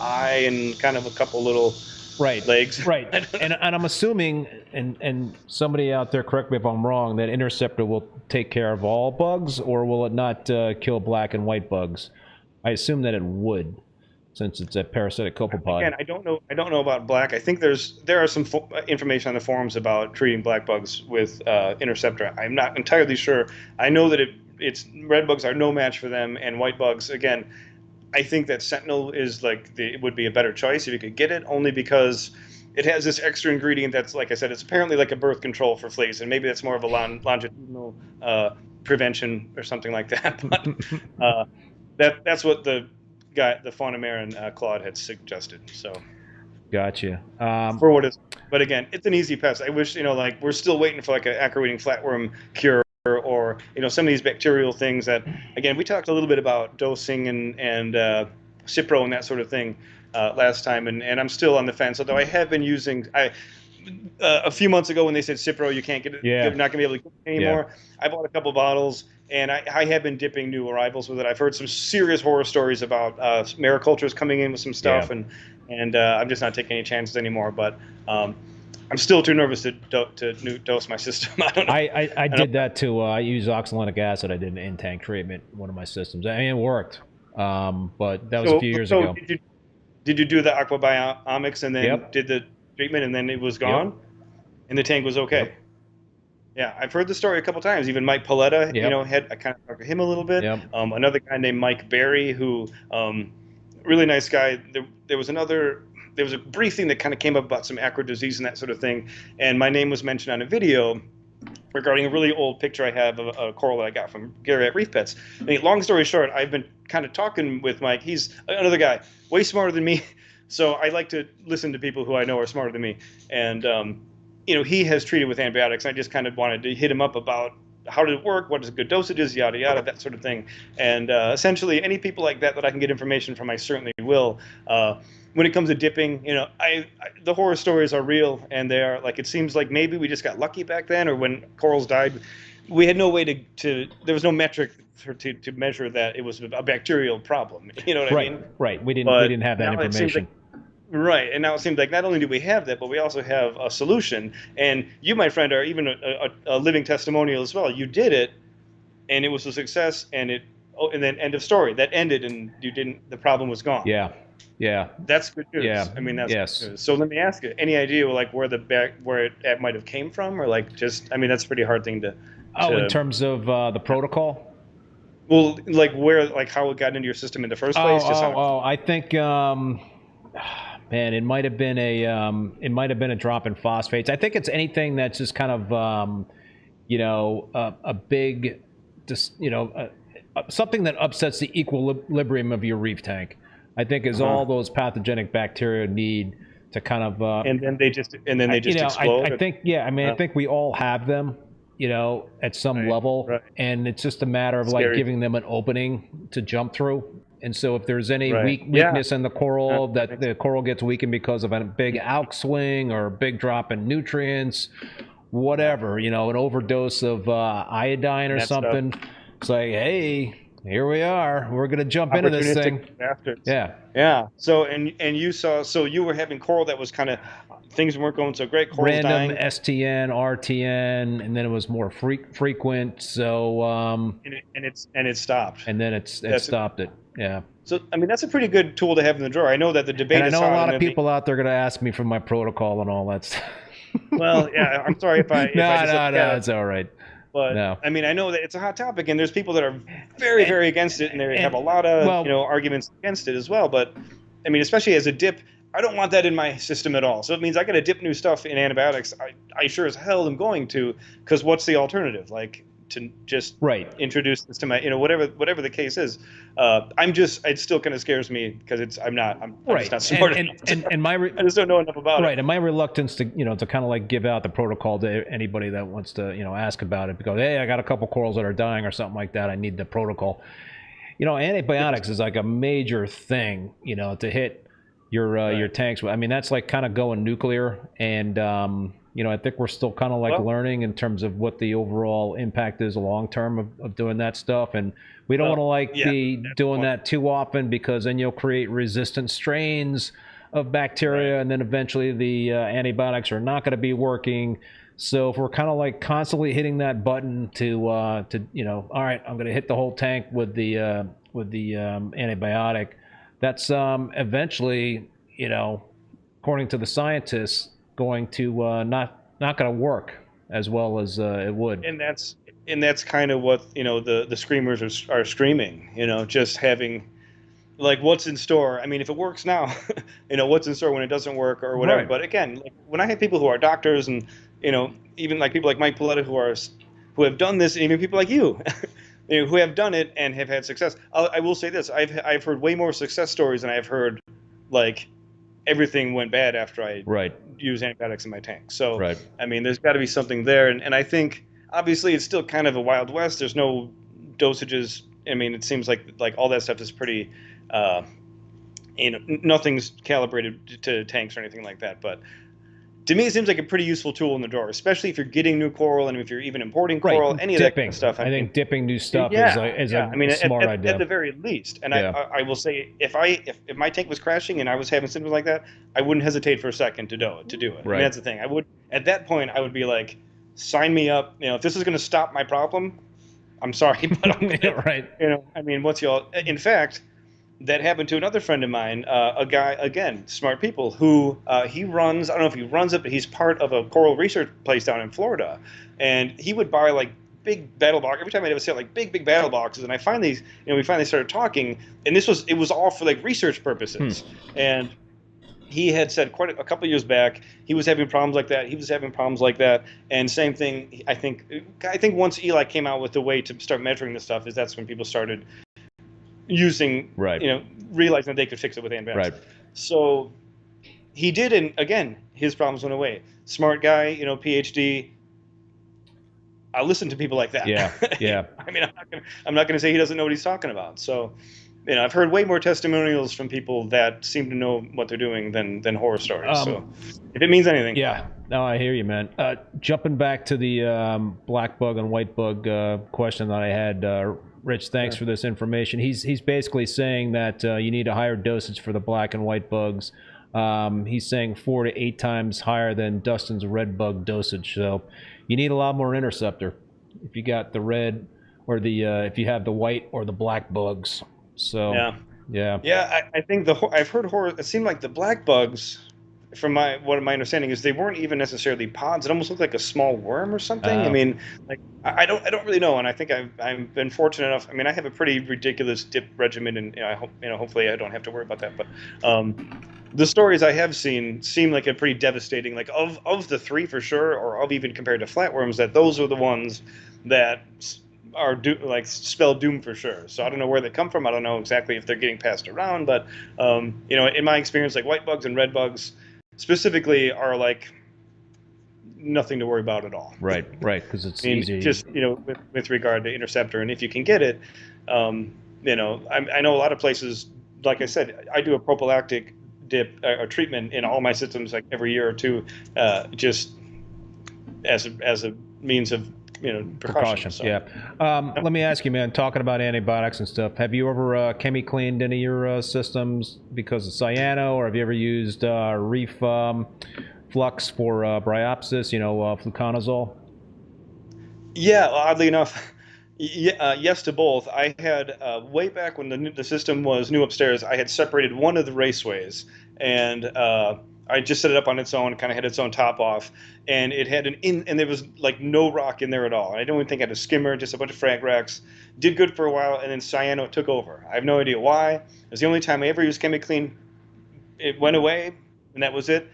eye and kind of a couple little legs. Right. and I'm assuming, and somebody out there, correct me if I'm wrong, that Interceptor will take care of all bugs, or will it not kill black and white bugs? I assume that it would, since it's a parasitic copepod. Again, I don't know about black. I think there are some information on the forums about treating black bugs with Interceptor. I'm not entirely sure. I know that it's red bugs are no match for them, and white bugs, again, I think that Sentinel is it would be a better choice if you could get it, only because it has this extra ingredient that's, like I said, it's apparently like a birth control for fleas, and maybe that's more of a longitudinal prevention or something like that. But that's what the Fauna Marin Claude had suggested. So, gotcha. For what is, but again, it's an easy pest. I wish we're still waiting for like an acro-eating flatworm cure. Or some of these bacterial things that, again, we talked a little bit about dosing and Cipro and that sort of thing last time, and I'm still on the fence. Although I have been using, a few months ago when they said Cipro, you can't get it, you're not going to be able to get it anymore. Yeah. I bought a couple bottles, and I have been dipping new arrivals with it. I've heard some serious horror stories about maricultures coming in with some stuff, and I'm just not taking any chances anymore. But I'm still too nervous to dose my system. I don't know. I did that too. I use oxalinic acid. I did an in-tank treatment, one of my systems. I mean, it worked, but that was a few years ago. Did you do the aquabiomics and then did the treatment and then it was gone? And the tank was okay? Yep. Yeah, I've heard the story a couple times. Even Mike Paletta, I kind of talked to him a little bit. Yep. Another guy named Mike Berry, who, really nice guy. There was a brief thing that kind of came up about some acro disease and that sort of thing, and my name was mentioned on a video regarding a really old picture I have of a coral that I got from Gyre at Reef Pets. And long story short, I've been kind of talking with Mike. He's another guy, way smarter than me, so I like to listen to people who I know are smarter than me. And he has treated with antibiotics. I just kind of wanted to hit him up about how did it work, what is good dosages, yada yada, that sort of thing. And essentially, any people like that I can get information from, I certainly will. When it comes to dipping, the horror stories are real, and they are it seems like maybe we just got lucky back then, or when corals died, we had no way to there was no metric to measure that it was a bacterial problem. You know what I mean? Right. We didn't have that information. Right, and now it seems like not only do we have that, but we also have a solution. And you, my friend, are even a living testimonial as well. You did it, and it was a success, and then end of story. That ended, and the problem was gone. Yeah. That's good news. Yeah. I mean, that's good news. So let me ask you, any idea where it might have came from, or that's a pretty hard thing to. In terms of the protocol. Well, how it got into your system in the first place. I think. Man, it might have been a drop in phosphates. I think it's anything that's just kind of, a big, something that upsets the equilibrium of your reef tank. I think is all those pathogenic bacteria need to kind of. And then they just explode. I think I think we all have them, at some level, and it's just a matter of giving them an opening to jump through. And so if there's any weakness in the coral, that the coral gets weakened because of a big alk swing or a big drop in nutrients, whatever, an overdose of iodine or something, it's like, hey, here we are. We're going to jump into this thing. Bastards. Yeah. So, and you were having coral that was kind of, things weren't going so great. Corals random dying. STN, RTN, and then it was more frequent. So, and it stopped. And then it stopped it. Yeah. So, that's a pretty good tool to have in the drawer. I know that the debate is on. And I know a lot of people out there are going to ask me for my protocol and all that stuff. Well, yeah, I'm sorry if I No, it's all right. But, I know that it's a hot topic, and there's people that are very, very against it, and they have a lot of, arguments against it as well. But, especially as a dip, I don't want that in my system at all. So it means I got to dip new stuff in antibiotics. I sure as hell am going to, because what's the alternative? To just introduce this to my, whatever the case is. It still kind of scares me because I'm just not smart enough. And I just don't know enough about it. Right, and my reluctance to kind of give out the protocol to anybody that wants to ask about it, because hey, I got a couple corals that are dying or something like that. I need the protocol. You know, antibiotics is like a major thing, you know, to hit your tanks. I mean, that's like kind of going nuclear, and you know, I think we're still kind of like learning in terms of what the overall impact is long term of doing that stuff, and we don't want to like be doing that too often, because then you'll create resistant strains of bacteria, and then eventually the antibiotics are not going to be working. So if we're kind of like constantly hitting that button to you know, all right, I'm going to hit the whole tank with the antibiotic, that's eventually, you know, according to the scientists, going to not going to work as well as it would. And that's kind of what, you know, the screamers are screaming. You know, just having like what's in store. I mean, if it works now, you know, what's in store when it doesn't work or whatever. Right. But again, like, when I have people who are doctors, and you know, even like people like Mike Paletta who have done this, and even people like you, you know, who have done it and have had success. I will say this: I've heard way more success stories than I've heard like everything went bad after I used antibiotics in my tank. So I mean, there's got to be something there, and I think obviously it's still kind of a Wild West. There's no dosages. I mean, it seems like all that stuff is pretty. You know, nothing's calibrated to tanks or anything like that. But to me, it seems like a pretty useful tool in the drawer, especially if you're getting new coral and if you're even importing coral, any of that kind of stuff. I think dipping new stuff is a smart idea. At the very least. And I will say, if my tank was crashing and I was having symptoms like that, I wouldn't hesitate for a second to do it. Right. I mean, that's the thing. I would, at that point, I would be like, sign me up. You know, if this is going to stop my problem, I'm sorry, but you know, I mean, what's y'all? In fact, that happened to another friend of mine, a guy, again, smart people, who he runs, I don't know if he runs it, but he's part of a coral research place down in Florida. And he would buy like big battle box. Every time I'd ever see like big battle boxes. And I finally, you know, we finally started talking, and it was all for like research purposes. And he had said quite a couple of years back, he was having problems like that. He was having problems like that. And same thing, I think once Eli came out with the way to start measuring this stuff, that's when people started using, you know, realizing that they could fix it with antibiotics. So he did, and again, his problems went away. Smart guy, you know, PhD. I listen to people like that. Yeah. I mean, I'm not gonna say he doesn't know what he's talking about. So, you know, I've heard way more testimonials from people that seem to know what they're doing than horror stories. So, if it means anything. Yeah. No, I hear you, man. Jumping back to the black bug and white bug question that I had. Rich, thanks for this information. He's basically saying that you need a higher dosage for the black and white bugs. He's saying 4 to 8 times higher than Dustin's red bug dosage. So you need a lot more interceptor if you got the red or the if you have the white or the black bugs. So I think I've heard horror. It seemed like the black bugs, from my understanding is, they weren't even necessarily pods. It almost looked like a small worm or something. I mean, like I don't really know. And I think I've been fortunate enough. I mean, I have a pretty ridiculous dip regimen, and I hope, you know, hopefully I don't have to worry about that. But the stories I have seen seem like a pretty devastating. Like of the 3 for sure, or of even compared to flatworms, that those are the ones that are spell doom for sure. So I don't know where they come from. I don't know exactly if they're getting passed around, but you know, in my experience, like white bugs and red bugs specifically are like nothing to worry about at all. Right, because it's easy. Just, you know, with regard to interceptor, and if you can get it, you know, I know a lot of places, like I said, I do a prophylactic dip or treatment in all my systems like every year or two, just as a means of, you know, precaution. So. Let me ask you, man, talking about antibiotics and stuff, have you ever chemi cleaned any of your systems because of cyano, or have you ever used ReefBum Flux for bryopsis, you know, fluconazole? Yeah, oddly enough, yes to both. I had way back when the system was new upstairs, I had separated one of the raceways, and I just set it up on its own, kind of had its own top off, and it had and there was like no rock in there at all. I don't even think I had a skimmer, just a bunch of frag racks. Did good for a while, and then cyano took over. I have no idea why. It was the only time I ever used ChemiClean. It went away, and that was it.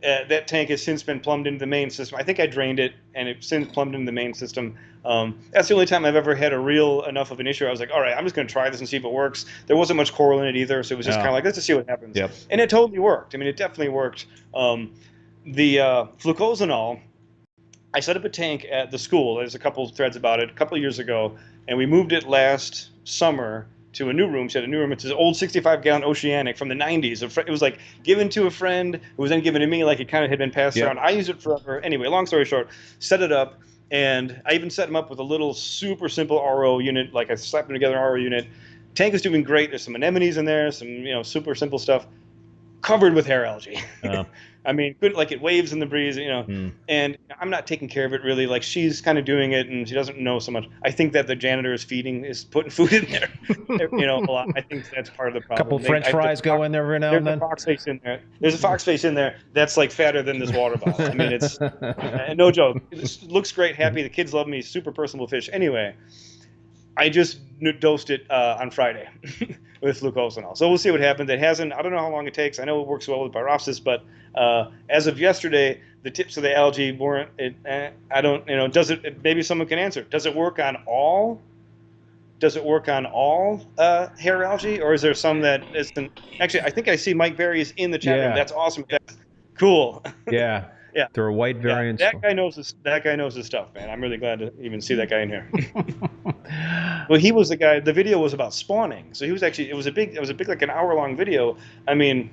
That tank has since been plumbed into the main system. I think I drained it, and it's since plumbed into the main system. That's the only time I've ever had a real enough of an issue. I was like, all right, I'm just going to try this and see if it works. There wasn't much coral in it either, so it was just kind of like, let's just see what happens. And it totally worked. I mean, it definitely worked. The fluconazole, I set up a tank at the school. There's a couple threads about it a couple of years ago, and we moved it last summer to a new room. She had a new room. It's an old 65-gallon Oceanic from the 90s. It was like given to a friend who was then given to me, like it kind of had been passed around. I used it forever. Anyway, long story short, set it up. And I even set him up with a little super simple RO unit. Like I slapped them together, an RO unit. Tank is doing great. There's some anemones in there, some super simple stuff, covered with hair algae. I mean, good, like it waves in the breeze, and I'm not taking care of it really. Like she's kind of doing it, and she doesn't know so much. I think that the janitor is putting food in there, a lot. I think that's part of the problem. Couple French fries go in there every now and then. There's a fox face in there. There's a fox face in there that's like fatter than this water bottle. I mean, it's no joke. It looks great, happy. The kids love me. Super personable fish. Anyway, I just dosed it on Friday with flucosanol. So we'll see what happens. It hasn't. I don't know how long it takes. I know it works well with Pyropsis, but as of yesterday, the tips of the algae weren't. I don't. Does it? Maybe someone can answer. Does it work on all? Does it work on all hair algae, or is there some that isn't? Actually, I think I see Mike Berry is in the chat room. That's awesome. That's cool. Yeah. Yeah. There are white variants. That guy knows his stuff, man. I'm really glad to even see that guy in here. Well, he was the guy. The video was about spawning, so he was actually. It was a big like an hour-long video. I mean,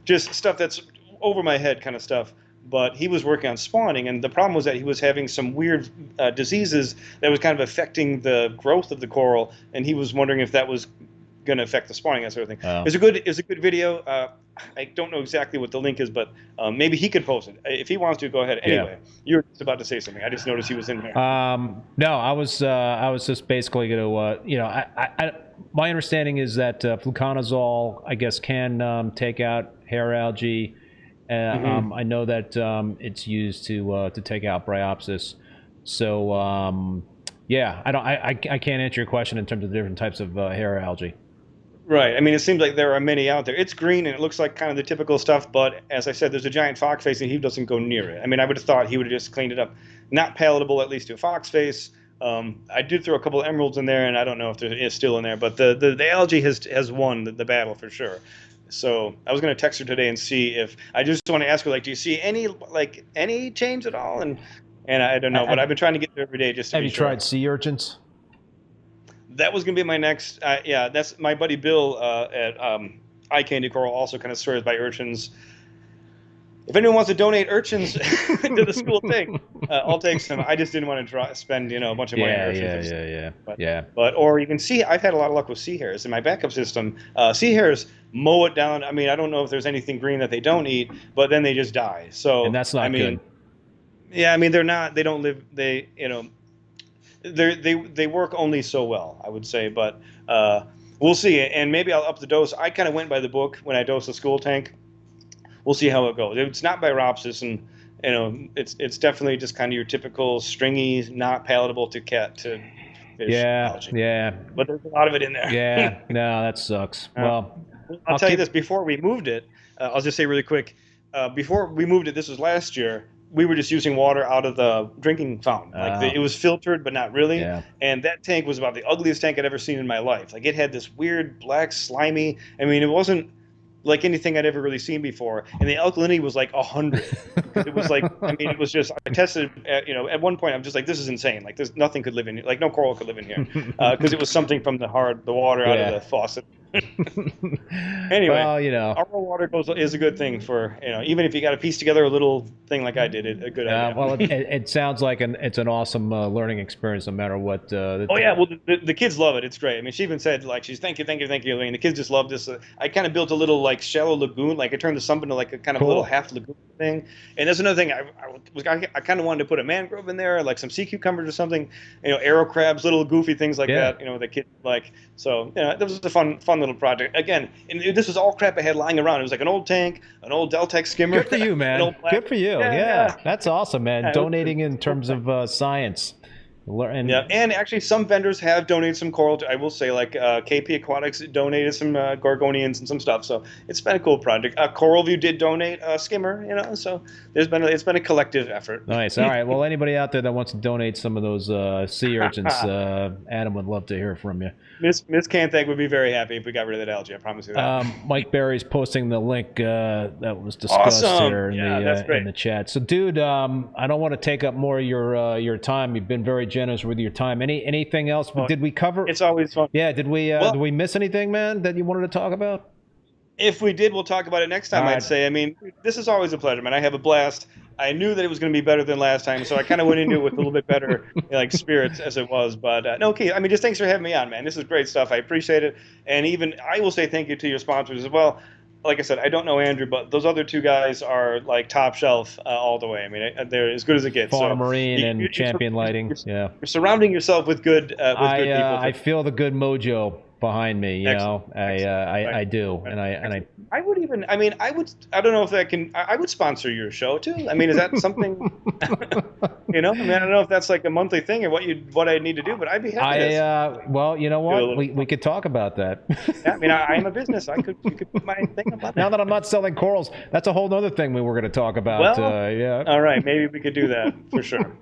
just stuff that's over my head kind of stuff. But he was working on spawning, and the problem was that he was having some weird diseases that was kind of affecting the growth of the coral, and he was wondering if that was going to affect the spawning, that sort of thing. Oh. It was a good video. I don't know exactly what the link is, but maybe he could post it if he wants to. Go ahead. Anyway, you were just about to say something. I just noticed he was in there. No, I was just basically going to, my understanding is that fluconazole, I guess, can take out hair algae. I know that it's used to take out Bryopsis. So I can't answer your question in terms of the different types of hair algae. Right. I mean, it seems like there are many out there. It's green and it looks like kind of the typical stuff, but as I said, there's a giant fox face and he doesn't go near it. I mean, I would have thought he would have just cleaned it up. Not palatable, at least to a fox face. I did throw a couple of emeralds in there, and I don't know if there is still in there, but the algae has won the battle for sure. So I was going to text her today and see if I just want to ask her, like, do you see any change at all? And I don't know, but I've been trying to get there every day just to be sure. Have you tried sea urchins? That was going to be my next. That's my buddy Bill at Eye Candy Coral also kind of swears by urchins. If anyone wants to donate urchins to the school thing, I'll take some. I just didn't want to spend a bunch of money on urchins. But or you can see, I've had a lot of luck with sea hares in my backup system. Sea hares mow it down. I mean, I don't know if there's anything green that they don't eat, but then they just die. So and that's not good. Yeah, I mean they're not. They don't live. They They work only so well, I would say, but we'll see. And maybe I'll up the dose. I kind of went by the book when I dosed the school tank. We'll see how it goes. It's not Bryopsis, and it's definitely just kind of your typical stringy, not palatable to fish. Algae. Yeah. But there's a lot of it in there. Yeah, no, that sucks. Well, I'll tell you this: before we moved it, I'll just say really quick. Before we moved it, this was last year. We were just using water out of the drinking fountain. It was filtered, but not really. Yeah. And that tank was about the ugliest tank I'd ever seen in my life. Like it had this weird black slimy. I mean, it wasn't like anything I'd ever really seen before. And the alkalinity was like 100. It was like, I mean, it was just, I tested, at one point I'm just like, this is insane. Like there's nothing could live in here. Like no coral could live in here. Because it was something from the water out of the faucet. Anyway, well, our water is a good thing for even if you got to piece together a little thing like I did, a good idea. Well, it sounds like it's an awesome learning experience, no matter what. Well, the kids love it. It's great. I mean, she even said like thank you. I mean, the kids just love this. I kind of built a little like shallow lagoon, like I turned the sump into like a kind of a little half lagoon thing. And that's another thing. I kind of wanted to put a mangrove in there, like some sea cucumbers or something. Arrow crabs, little goofy things like that. The kids like. So that was a fun little project. Again, and this was all crap I had lying around. It was like an old tank, an old Deltec skimmer. Good for you, man. Good for you. Yeah. That's awesome, man. Yeah, donating in terms of science. And actually some vendors have donated some coral. I will say, like KP Aquatics donated some gorgonians and some stuff. So it's been a cool project. Coral View did donate a skimmer. So it's been a collective effort. Nice. All right. Well, anybody out there that wants to donate some of those sea urchins, Adam would love to hear from you. Miss Canthag would be very happy if we got rid of that algae. I promise you that. Mike Berry's posting the link that was discussed here in the chat. So, dude, I don't want to take up more of your time. You've been very generous generous with your time. Anything else? Did we cover? It's always fun. Yeah. Did we miss anything, man, that you wanted to talk about? If we did, we'll talk about it next time, All right. I'd say. I mean, this is always a pleasure, man. I have a blast. I knew that it was going to be better than last time, so I kind of went into it with a little bit better like spirits as it was. But no, Keith, I mean, just thanks for having me on, man. This is great stuff. I appreciate it. And even I will say thank you to your sponsors as well. Like I said, I don't know Andrew, but those other two guys are like top shelf all the way. I mean, they're as good as it gets. Fauna Marin and Champion Lighting. Yeah, you're surrounding yourself with good people. I feel the good mojo behind me. You know, I do, and I would even. I mean, I would. I don't know if that can. I would sponsor your show too. I mean, is that something? You know, I mean, I don't know if that's like a monthly thing or what I need to do, but I'd be happy. Well, you know what? We could talk about that. Yeah, I mean, I am a business. You could put my thing about that. Now that I'm not selling corals, that's a whole other thing we were going to talk about. Well, yeah. All right, maybe we could do that for sure.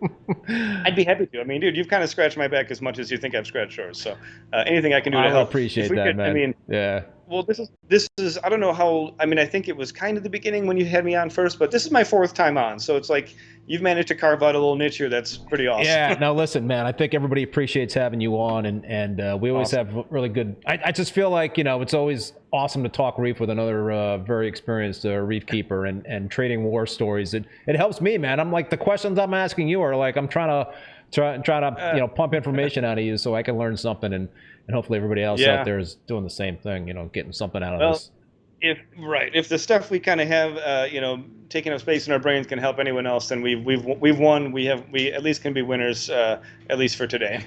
I'd be happy to. I mean, dude, you've kind of scratched my back as much as you think I've scratched yours. So anything I can do to help. I appreciate that, man. I mean, yeah. Well, this is I don't know how. I mean, I think it was kind of the beginning when you had me on first, but this is my fourth time on, so it's like you've managed to carve out a little niche here that's pretty awesome. Yeah. Now listen, man, I think everybody appreciates having you on, and we always have really good. I just feel like it's always awesome to talk reef with another very experienced reef keeper and trading war stories. It helps me, man. I'm like the questions I'm asking you are like I'm trying to pump information out of you so I can learn something and hopefully everybody else out there is doing the same thing, getting something out of this. If the stuff we kind of have, taking up space in our brains can help anyone else, then we've won. We at least can be winners, at least for today.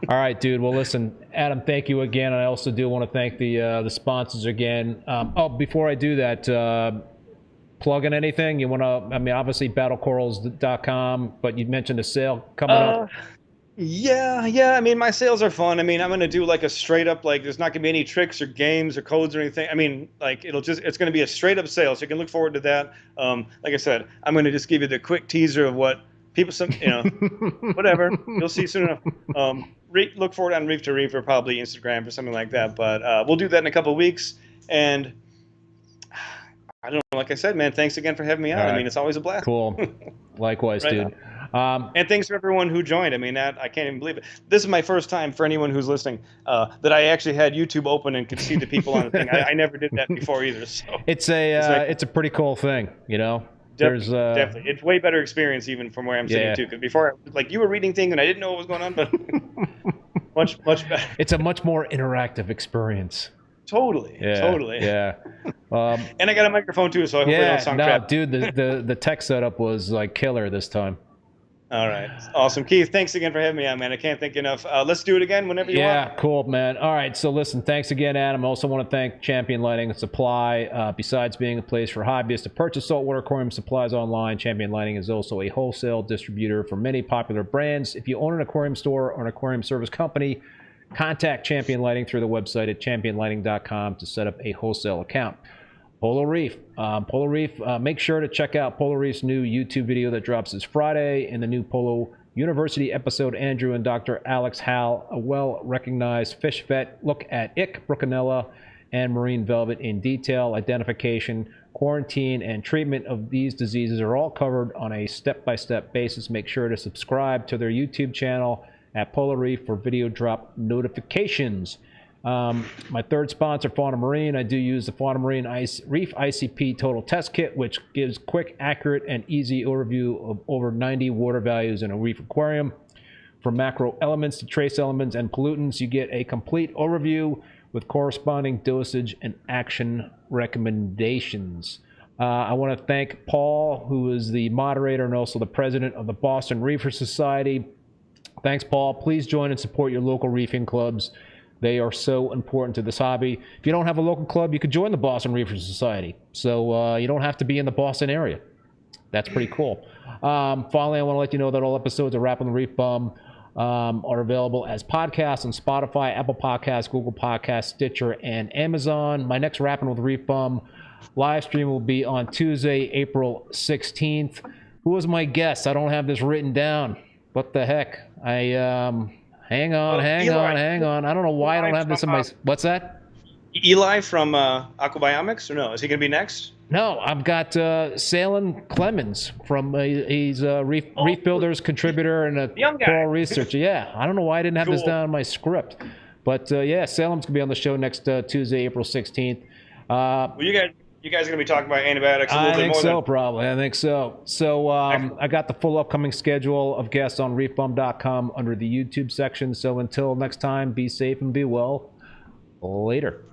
All right, dude. Well, listen, Adam, thank you again. I also do want to thank the sponsors again. Before I do that, plug in anything you want to? I mean, obviously battlecorals.com, but you mentioned a sale coming up. Yeah. I mean, my sales are fun. I mean, I'm going to do like a straight up, like there's not going to be any tricks or games or codes or anything. I mean, like it's going to be a straight up sale. So you can look forward to that. Like I said, I'm going to just give you the quick teaser of what people, whatever you'll see soon enough. Look forward on Reef to Reef or probably Instagram or something like that. But we'll do that in a couple of weeks. And I don't know, like I said, man, thanks again for having me on. Right. I mean, it's always a blast. Cool. Likewise, right dude. And thanks for everyone who joined. I mean, I can't even believe it. This is my first time for anyone who's listening that I actually had YouTube open and could see the people on the thing. I never did that before either. So it's a pretty cool thing, Definitely, it's way better experience even from where I'm sitting too. Because before, you were reading things and I didn't know what was going on, but much better. It's a much more interactive experience. Totally. Yeah. And I got a microphone too, so I hope I don't sound crap. Dude, the tech setup was like killer this time. All right. Awesome. Keith, thanks again for having me on, man. I can't thank you enough. Let's do it again whenever you want. Yeah, cool, man. All right. So listen, thanks again, Adam. I also want to thank Champion Lighting and Supply. Besides being a place for hobbyists to purchase saltwater aquarium supplies online, Champion Lighting is also a wholesale distributor for many popular brands. If you own an aquarium store or an aquarium service company, contact Champion Lighting through the website at championlighting.com to set up a wholesale account. Polo Reef. Make sure to check out Polo Reef's new YouTube video that drops this Friday. In the new Polo University episode, Andrew and Dr. Alex Hal, a well-recognized fish vet, look at ick, Brookinella, and marine velvet in detail. Identification, quarantine, and treatment of these diseases are all covered on a step-by-step basis. Make sure to subscribe to their YouTube channel at Polo Reef for video drop notifications. My third sponsor, Fauna Marin. I do use the Fauna Marin Reef ICP Total Test Kit, which gives quick, accurate, and easy overview of over 90 water values in a reef aquarium. From macro elements to trace elements and pollutants, you get a complete overview with corresponding dosage and action recommendations. I want to thank Paul, who is the moderator and also the president of the Boston Reefer Society. Thanks, Paul. Please join and support your local reefing clubs. They are so important to this hobby. If you don't have a local club, you could join the Boston Reefer Society. So you don't have to be in the Boston area. That's pretty cool. Finally, I want to let you know that all episodes of Rappin With ReefBum are available as podcasts on Spotify, Apple Podcasts, Google Podcasts, Stitcher, and Amazon. My next Rappin With ReefBum live stream will be on Tuesday, April 16th. Who was my guest? I don't have this written down. What the heck? Hang on. I don't know why I don't have this in my... What's that? Eli from Aquabiomics, or no? Is he going to be next? No, I've got Salem Clemens from he's a Reef Builders contributor and a Young guy. coral researcher. Yeah, I don't know why I didn't have this Cool. down in my script, but yeah, Salem's gonna be on the show next Tuesday, April 16th. Well, you guys are going to be talking about antibiotics a little I bit think more. so, probably. I think so. So I got the full upcoming schedule of guests on reefbum.com under the YouTube section. So until next time, be safe and be well. Later.